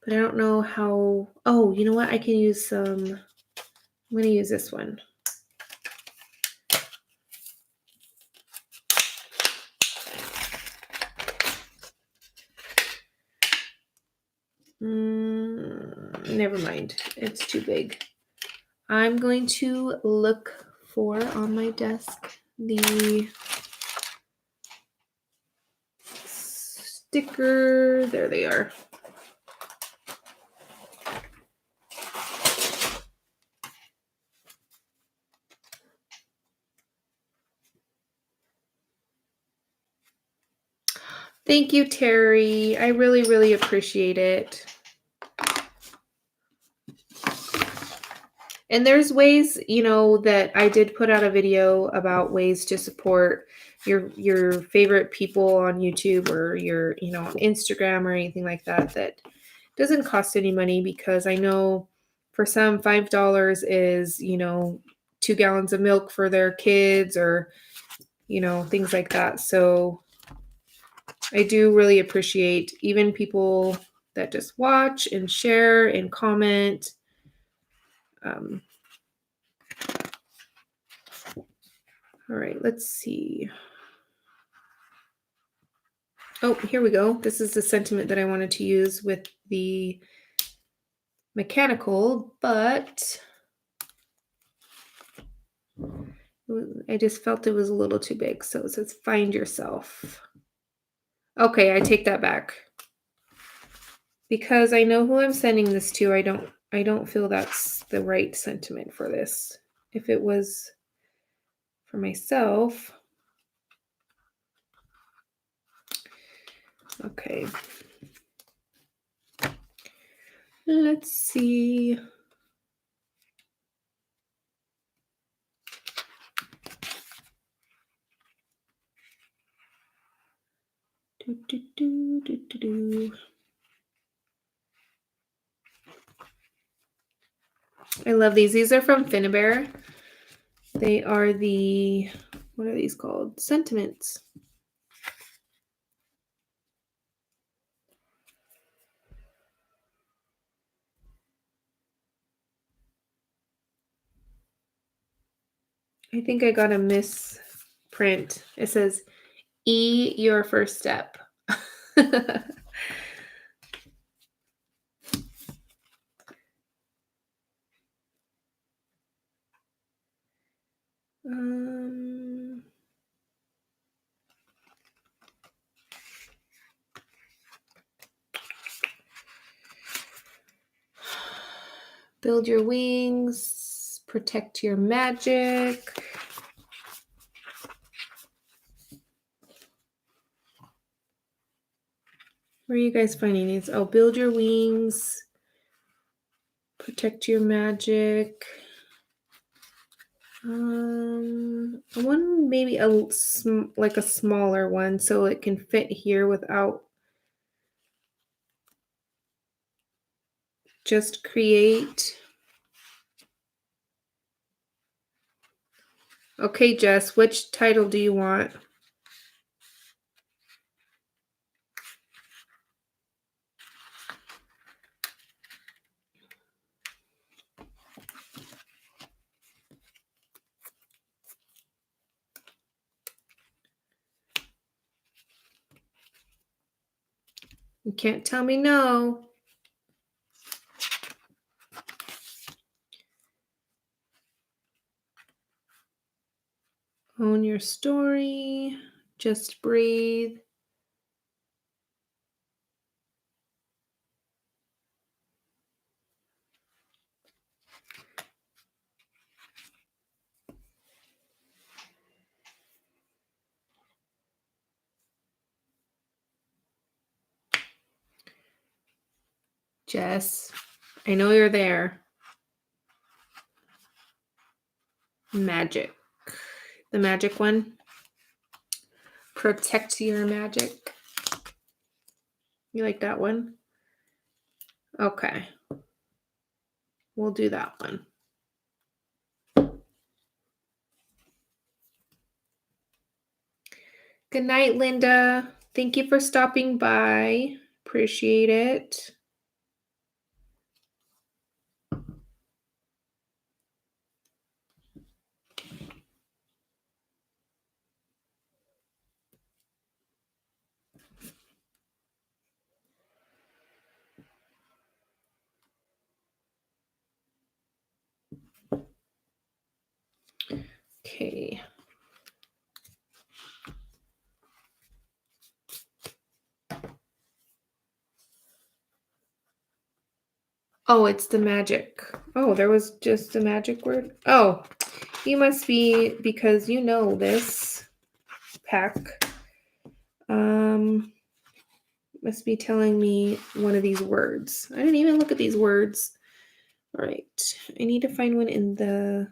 But I don't know how. Oh, you know what? I can use some. I'm going to use this one. Never mind. It's too big. I'm going to look for on my desk the sticker. There they are. Thank you, Terry. I really, really appreciate it. And there's ways, that I did put out a video about ways to support your favorite people on YouTube or your, on Instagram or anything like that doesn't cost any money, because I know for some $5 is, 2 gallons of milk for their kids or, things like that. So I do really appreciate even people that just watch and share and comment. All right, let's see. Oh, here we go. This is the sentiment that I wanted to use with the mechanical, but I just felt it was a little too big. So it says find yourself. Okay, I take that back. Because I know who I'm sending this to. I don't feel that's the right sentiment for this. If it was for myself. Okay. Let's see. I love these. These are from Finnabair. They are what are these called? Sentiments. I think I got a misprint. It says, E, your first step. Build your wings, protect your magic. Where are you guys finding these? Oh, build your wings, protect your magic. One maybe like a smaller one so it can fit here without just create. Okay, Jess, which title do you want? You can't tell me no. Own your story. Just breathe. Jess, I know you're there. Magic. The magic one. Protect your magic. You like that one? Okay. We'll do that one. Good night, Linda. Thank you for stopping by. Appreciate it. Okay. Oh, it's the magic. Oh, there was just a magic word. Oh, you must be, because you know this pack. Must be telling me one of these words. I didn't even look at these words. All right. I need to find one in the...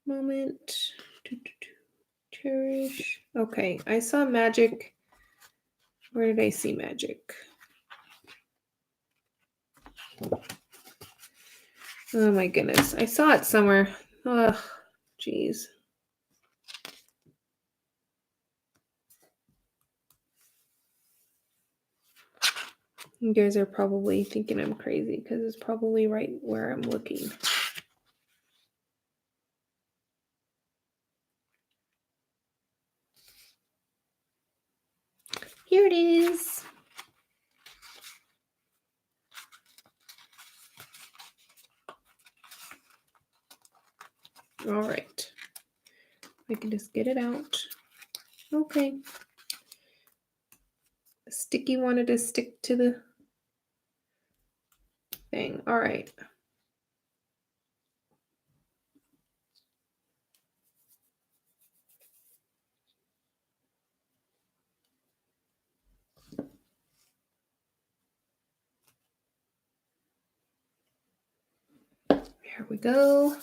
Moment. Cherish. Okay, I saw magic. Where did I see magic? Oh my goodness. I saw it somewhere. Ugh, jeez. You guys are probably thinking I'm crazy because it's probably right where I'm looking. Here it is. All right. I can just get it out. Okay. The sticky wanted to stick to the thing. All right. Here we go.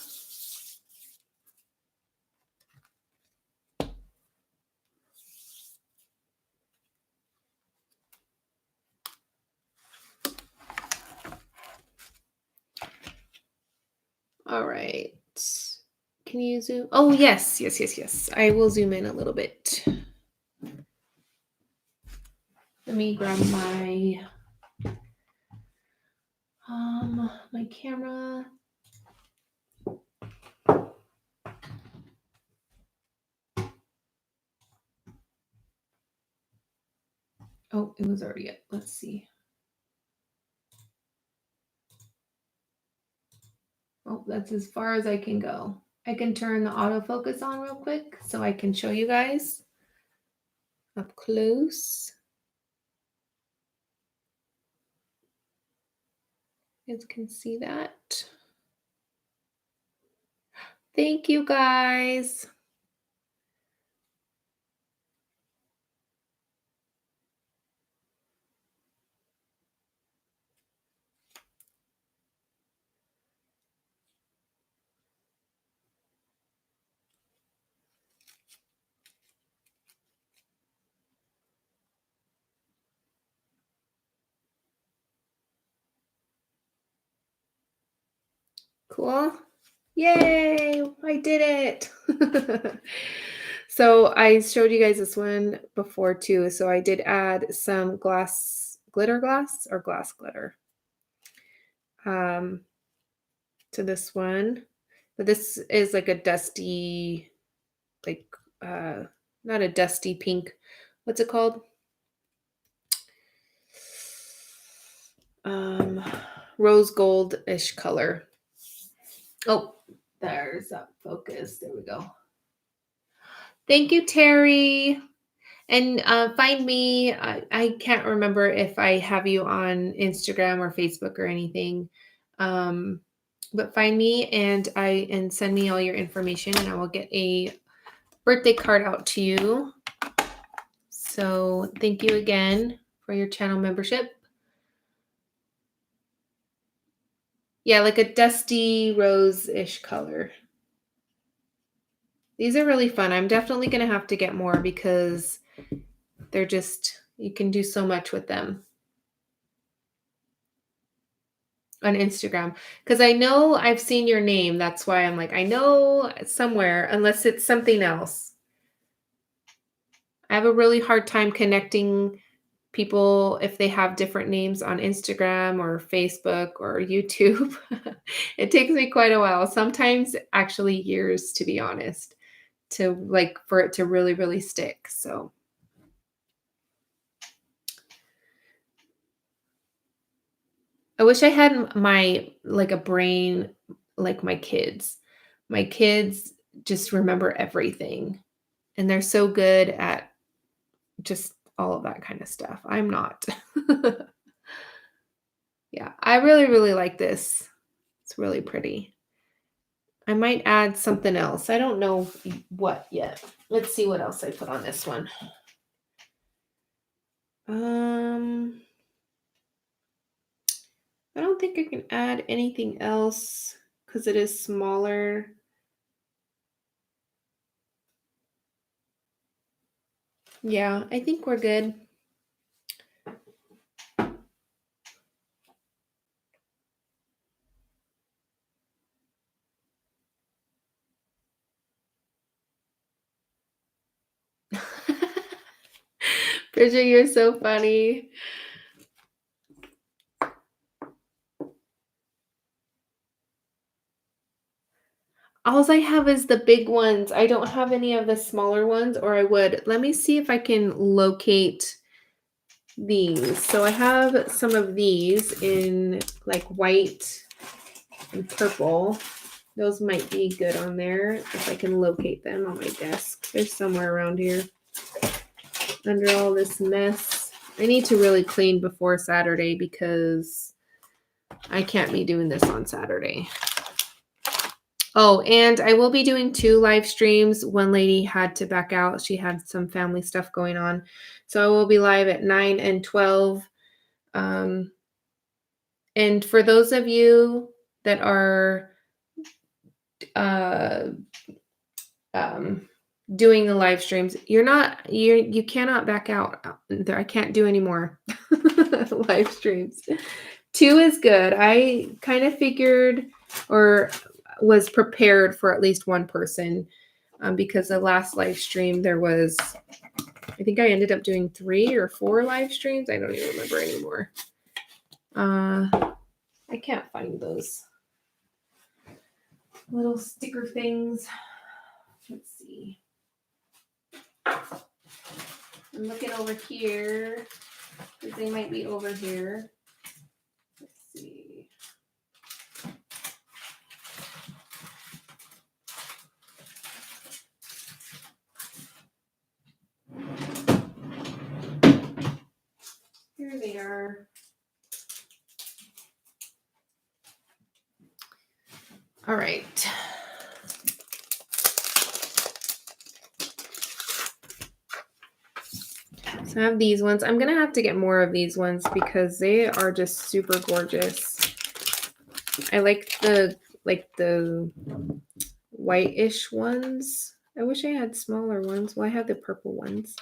All right. Can you zoom? Oh, yes. I will zoom in a little bit. Let me grab my camera. Oh, it was already up. Let's see. Oh, that's as far as I can go. I can turn the autofocus on real quick so I can show you guys up close. You guys can see that. Thank you, guys. Cool. Yay, I did it. So I showed you guys this one before too. So I did add some glitter glass glitter to this one. But this is like a dusty, like not a dusty pink. What's it called? Rose gold-ish color. Oh, there's that focus. There we go. Thank you, Terry. And find me. I can't remember if I have you on Instagram or Facebook or anything. But find me and send me all your information, and I will get a birthday card out to you. So thank you again for your channel membership. Yeah, like a dusty rose-ish color. These are really fun. I'm definitely going to have to get more because they're just, you can do so much with them on Instagram. Because I know I've seen your name. That's why I'm like, I know somewhere, unless it's something else. I have a really hard time connecting people if they have different names on Instagram or Facebook or YouTube. It takes me quite a while, sometimes actually years, to be honest, to like for it to really, really stick. So I wish I had my like a brain like my kids. My kids just remember everything and they're so good at just all of that kind of stuff. I'm not. Yeah, I really, really like this. It's really pretty. I might add something else. I don't know what yet. Let's see what else I put on this one. I don't think I can add anything else because it is smaller. Yeah, I think we're good. Bridget, you're so funny. All I have is the big ones. I don't have any of the smaller ones, or I would. Let me see if I can locate these. So I have some of these in like white and purple. Those might be good on there if I can locate them on my desk. They're somewhere around here under all this mess. I need to really clean before Saturday because I can't be doing this on Saturday. Oh, and I will be doing 2 live streams. One lady had to back out. She had some family stuff going on. So I will be live at 9 and 12. And for those of you that are doing the live streams, you cannot back out. I can't do any more live streams. 2 is good. I kind of figured or was prepared for at least one person because the last live stream there was, I think I ended up doing 3 or 4 live streams. I don't even remember anymore. I can't find those little sticker things. Let's see. I'm looking over here because they might be over here. Let's see. Here they are. All right. So I have these ones. I'm going to have to get more of these ones because they are just super gorgeous. I like the white-ish ones. I wish I had smaller ones. Well, I have the purple ones.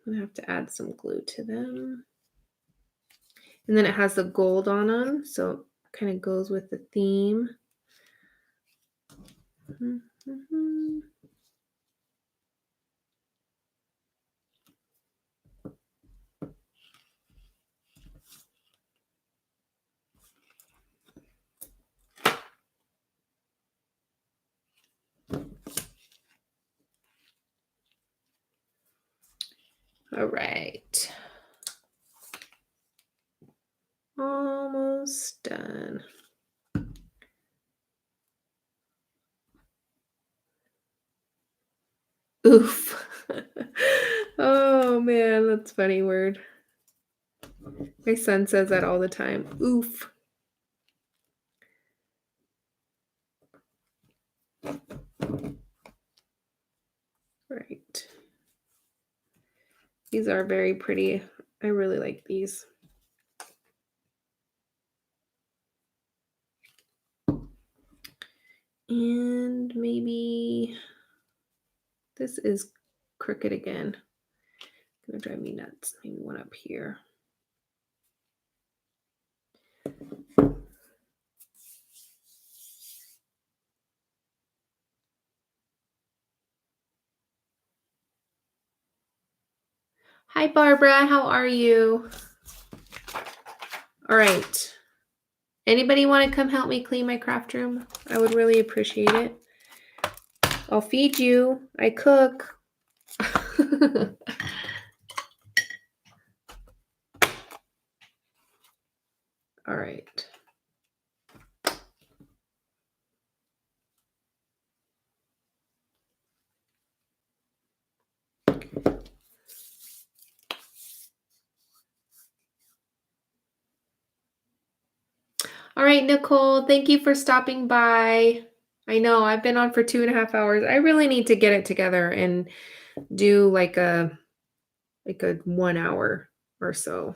I'm going to have to add some glue to them. And then it has the gold on them, so it kind of goes with the theme. Mm-hmm. All right. Almost done. Oof. Oh man, that's a funny word. My son says that all the time. Oof. Right. These are very pretty. I really like these. And maybe this is crooked again. Gonna drive me nuts. Maybe one up here. Hi, Barbara. How are you? All right. Anybody want to come help me clean my craft room? I would really appreciate it. I'll feed you. I cook. All right. All right, Nicole, thank you for stopping by. I know I've been on for 2.5 hours. I really need to get it together and do like a 1 hour or so.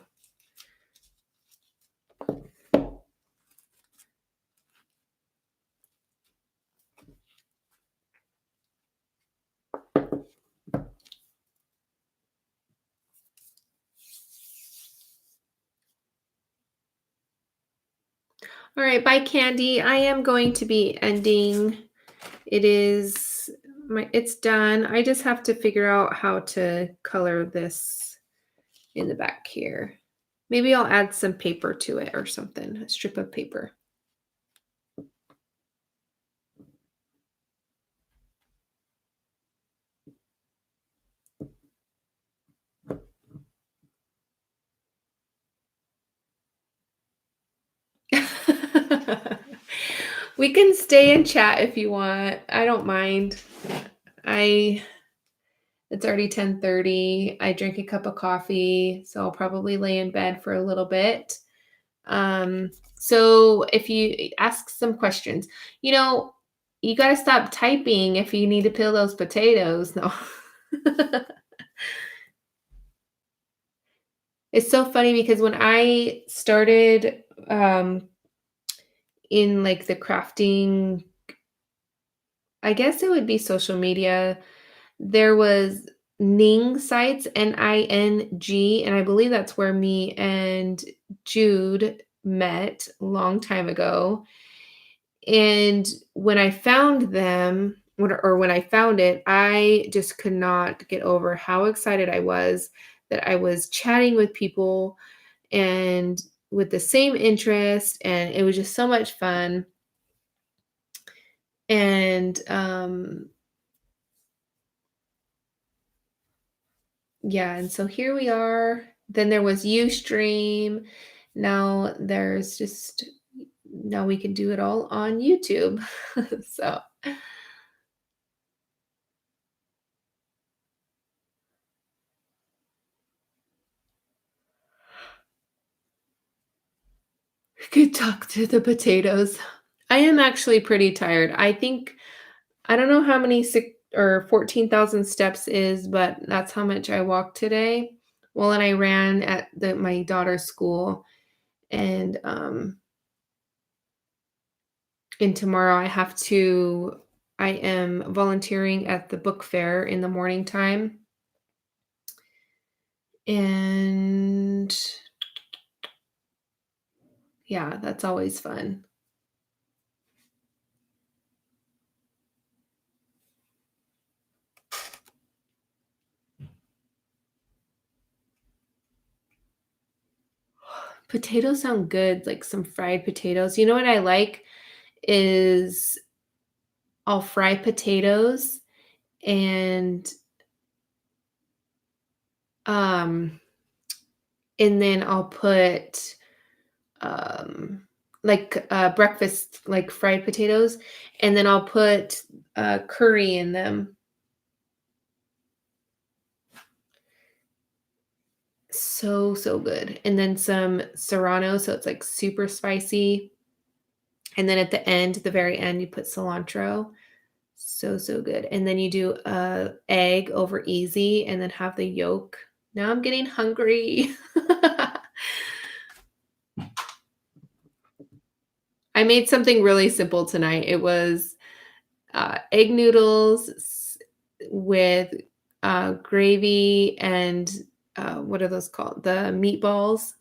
All right, bye, Candy. I am going to be ending. It's done. I just have to figure out how to color this in the back here. Maybe I'll add some paper to it or something, a strip of paper. We can stay and chat if you want. I don't mind. It's already 10:30. I drink a cup of coffee, so I'll probably lay in bed for a little bit. So if you ask some questions, you know, you got to stop typing if you need to peel those potatoes. No. It's so funny because when I started in like the crafting, I guess it would be social media. There was Ning sites, Ning, and I believe that's where me and Jude met a long time ago. And when I found them, when I found it, I just could not get over how excited I was that I was chatting with people and with the same interest, and it was just so much fun. And yeah, and so here we are. Then there was Ustream. Now we can do it all on YouTube. So good talk to the potatoes. I am actually pretty tired. I don't know how many 14,000 steps is, but that's how much I walked today. Well, and I ran at my daughter's school, and tomorrow I am volunteering at the book fair in the morning time. And yeah, that's always fun. Potatoes sound good, like some fried potatoes. You know what I like is I'll fry potatoes and Um, and then I'll put like breakfast, like fried potatoes, and then I'll put curry in them. So, so good. And then some serrano, so it's like super spicy. And then at the end, the very end, you put cilantro. So, so good. And then you do a egg over easy and then have the yolk. Now I'm getting hungry. I made something really simple tonight. It was egg noodles with gravy and what are those called? The meatballs.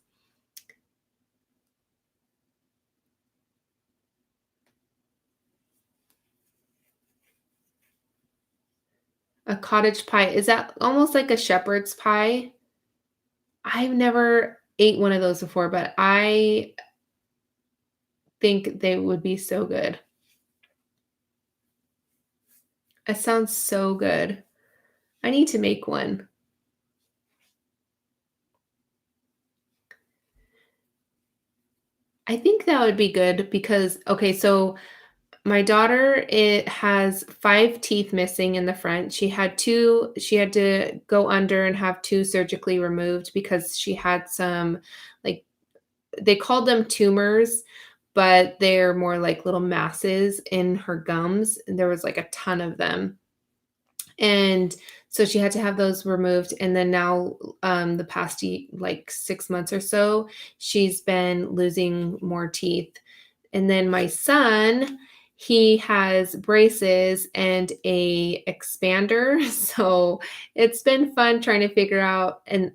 A cottage pie. Is that almost like a shepherd's pie? I've never ate one of those before, but I think they would be so good. It sounds so good. I need to make one. I think that would be good because okay, so my daughter, it has 5 teeth missing in the front. She had to go under and have 2 surgically removed because she had some, like, they called them tumors, but they're more like little masses in her gums, and there was, like, a ton of them. And so she had to have those removed, and then now, the past like 6 months or so, she's been losing more teeth. And then my son, he has braces and a expander, so it's been fun trying to figure out and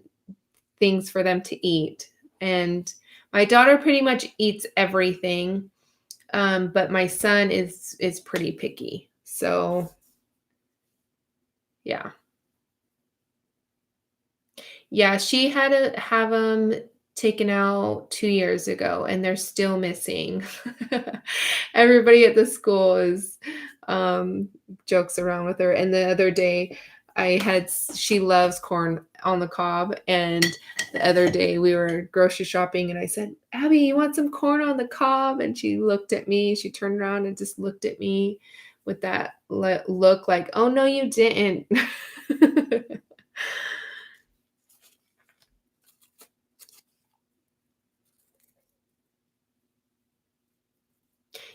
things for them to eat. And my daughter pretty much eats everything, but my son is pretty picky. So, yeah. Yeah, she had to have them taken out 2 years ago, and they're still missing. Everybody at the school is, um, jokes around with her, and the other day, I had she loves corn on the cob, and the other day we were grocery shopping, and I said, "Abby, you want some corn on the cob?" And she looked at me, she turned around and just looked at me with that look like, "Oh, no, you didn't."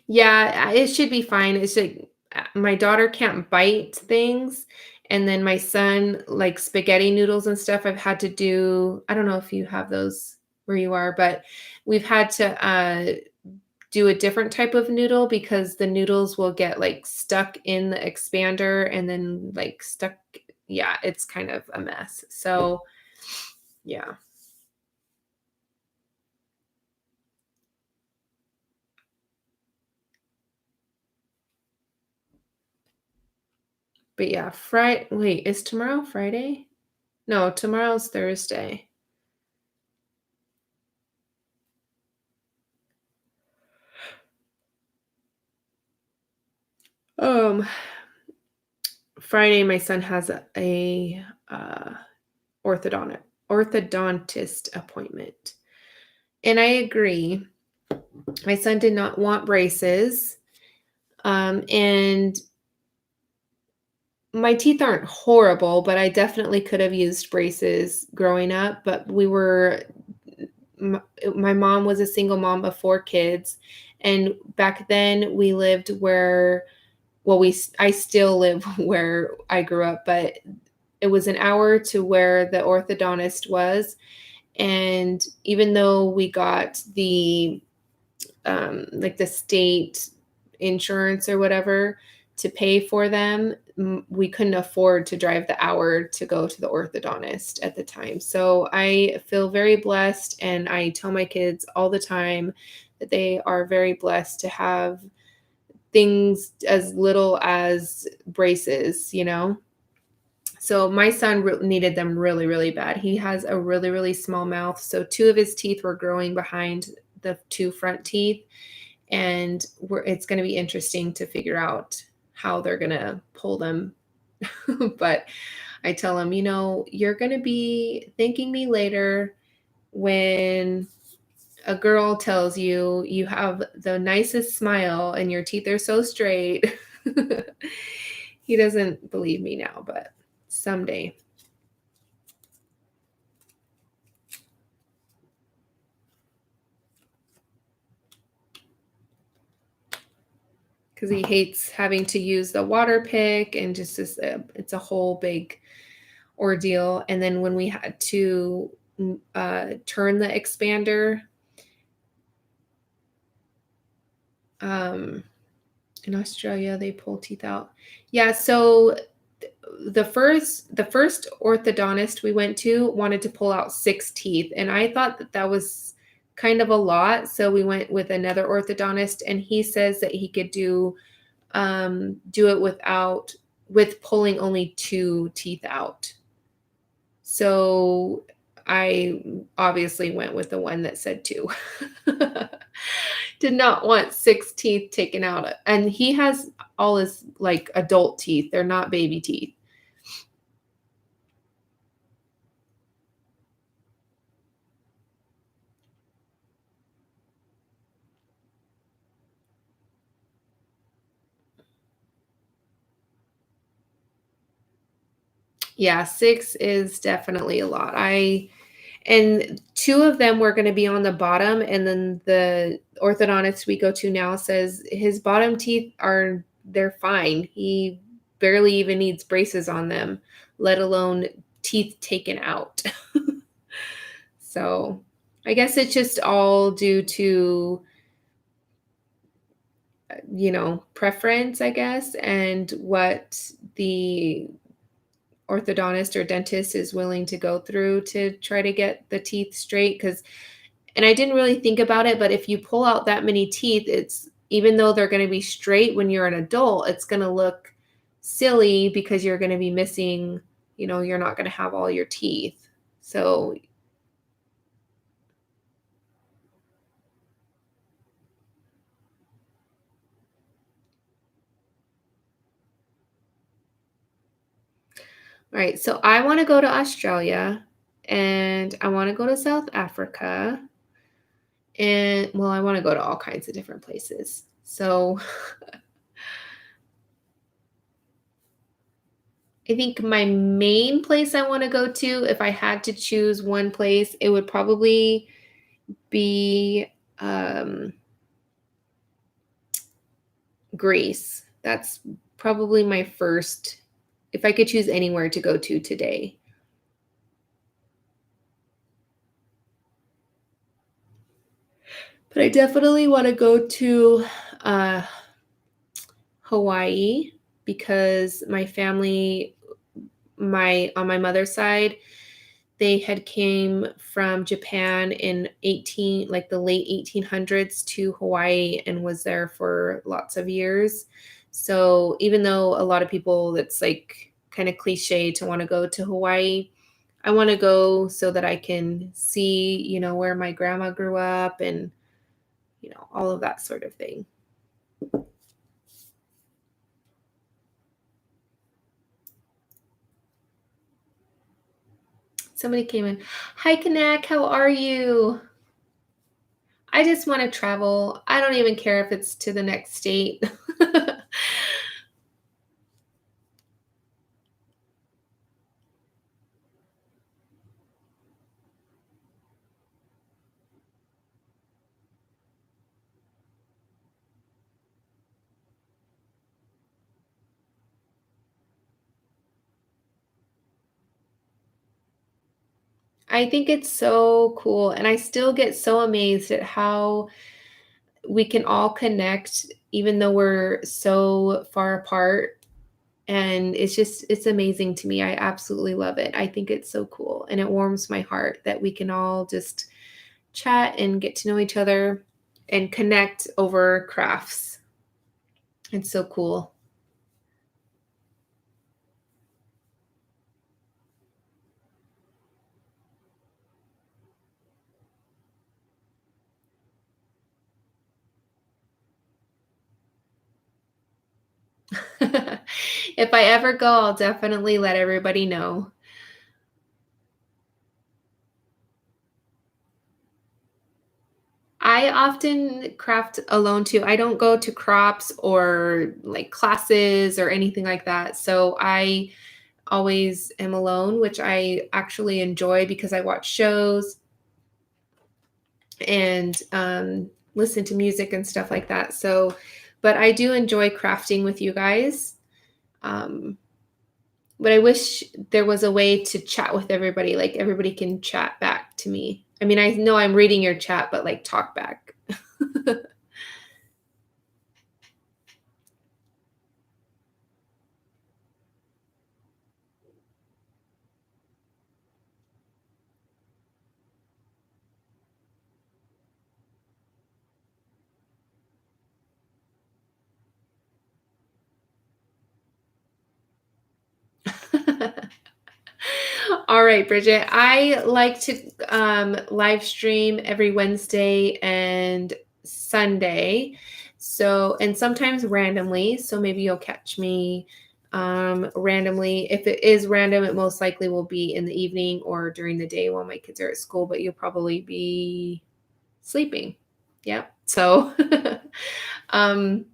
Yeah, it should be fine. It's like my daughter can't bite things, and then my son, like spaghetti noodles and stuff, I've had to do I don't know if you have those where you are, but we've had to, do a different type of noodle because the noodles will get, like, stuck in the expander and then, like, stuck yeah, it's kind of a mess. So, yeah. But yeah, wait, is tomorrow Friday? No, tomorrow's Thursday. Um Friday, my son has uh, orthodontist appointment, and I agree. My son did not want braces, and my teeth aren't horrible, but I definitely could have used braces growing up. But my mom was a single mom of 4 kids, and back then we lived where well, I still live where I grew up, but it was an hour to where the orthodontist was. And even though we got like the state insurance or whatever to pay for them, we couldn't afford to drive the hour to go to the orthodontist at the time. So I feel very blessed, and I tell my kids all the time that they are very blessed to have things as little as braces, you know? So my son needed them really, really bad. He has a really, really small mouth. So 2 of his teeth were growing behind the 2 front teeth, and it's going to be interesting to figure out how they're going to pull them. But I tell him, you know, you're going to be thanking me later when a girl tells you you have the nicest smile and your teeth are so straight. He doesn't believe me now, but someday. Because he hates having to use the water pick and just this, it's a whole big ordeal. And then when we had to turn the expander, in Australia, they pull teeth out. Yeah, so the first orthodontist we went to wanted to pull out 6 teeth, and I thought that that was kind of a lot. So we went with another orthodontist, and he says that he could do it with pulling only 2 teeth out. So I obviously went with the one that said 2. Did not want 6 teeth taken out. And he has all his like adult teeth. They're not baby teeth. Yeah, 6 is definitely a lot. And 2 of them were gonna be on the bottom, and then the orthodontist we go to now says his bottom teeth they're fine. He barely even needs braces on them, let alone teeth taken out. So, I guess it's just all due to, preference, I guess, and what the orthodontist or dentist is willing to go through to try to get the teeth straight. Because and I didn't really think about it, but if you pull out that many teeth, it's even though they're going to be straight when you're an adult, it's going to look silly because you're going to be missing, you're not going to have all your teeth. So, all right, so I want to go to Australia and I want to go to South Africa. And well, I want to go to all kinds of different places. So I think my main place I want to go to, if I had to choose one place, it would probably be Greece. That's probably my first, if I could choose anywhere to go to today. But I definitely want to go to uh, Hawaii because my family, on my mother's side, they had came from Japan in like the late 1800s to Hawaii and was there for lots of years. So even though a lot of people, it's like kind of cliche to want to go to Hawaii, I want to go so that I can see, where my grandma grew up and, all of that sort of thing. Somebody came in. Hi, Kanak. How are you? I just want to travel. I don't even care if it's to the next state. I think it's so cool. And I still get so amazed at how we can all connect, even though we're so far apart. And it's amazing to me. I absolutely love it. I think it's so cool. And it warms my heart that we can all just chat and get to know each other and connect over crafts. It's so cool. If I ever go, I'll definitely let everybody know. I often craft alone too. I don't go to crops or like classes or anything like that. So I always am alone, which I actually enjoy because I watch shows and listen to music and stuff like that. So, but I do enjoy crafting with you guys. Um, but I wish there was a way to chat with everybody. Like everybody can chat back to me. I mean, I know I'm reading your chat, but like talk back. All right, Bridget. I like to live stream every Wednesday and Sunday. So, and sometimes randomly. So maybe you'll catch me randomly. If it is random, it most likely will be in the evening or during the day while my kids are at school, but you'll probably be sleeping. Yep. So, um,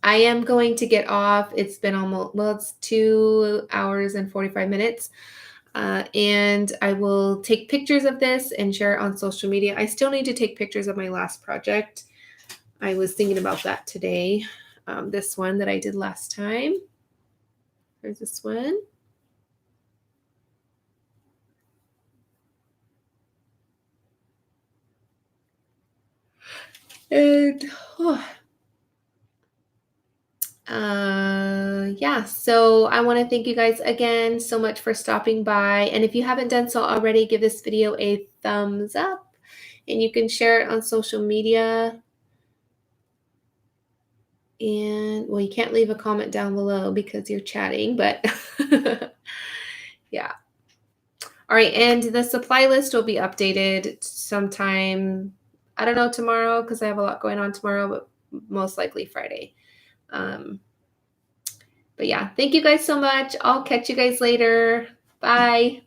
I am going to get off. It's been almost, well, it's 2 hours and 45 minutes. And I will take pictures of this and share it on social media. I still need to take pictures of my last project. I was thinking about that today. This one that I did last time. There's this one. And yeah, so I want to thank you guys again so much for stopping by. And if you haven't done so already, give this video a thumbs up and you can share it on social media. And well, you can't leave a comment down below because you're chatting, but yeah. All right, and the supply list will be updated sometime, I don't know, tomorrow because I have a lot going on tomorrow, but most likely Friday. Um, but yeah, thank you guys so much. I'll catch you guys later. Bye.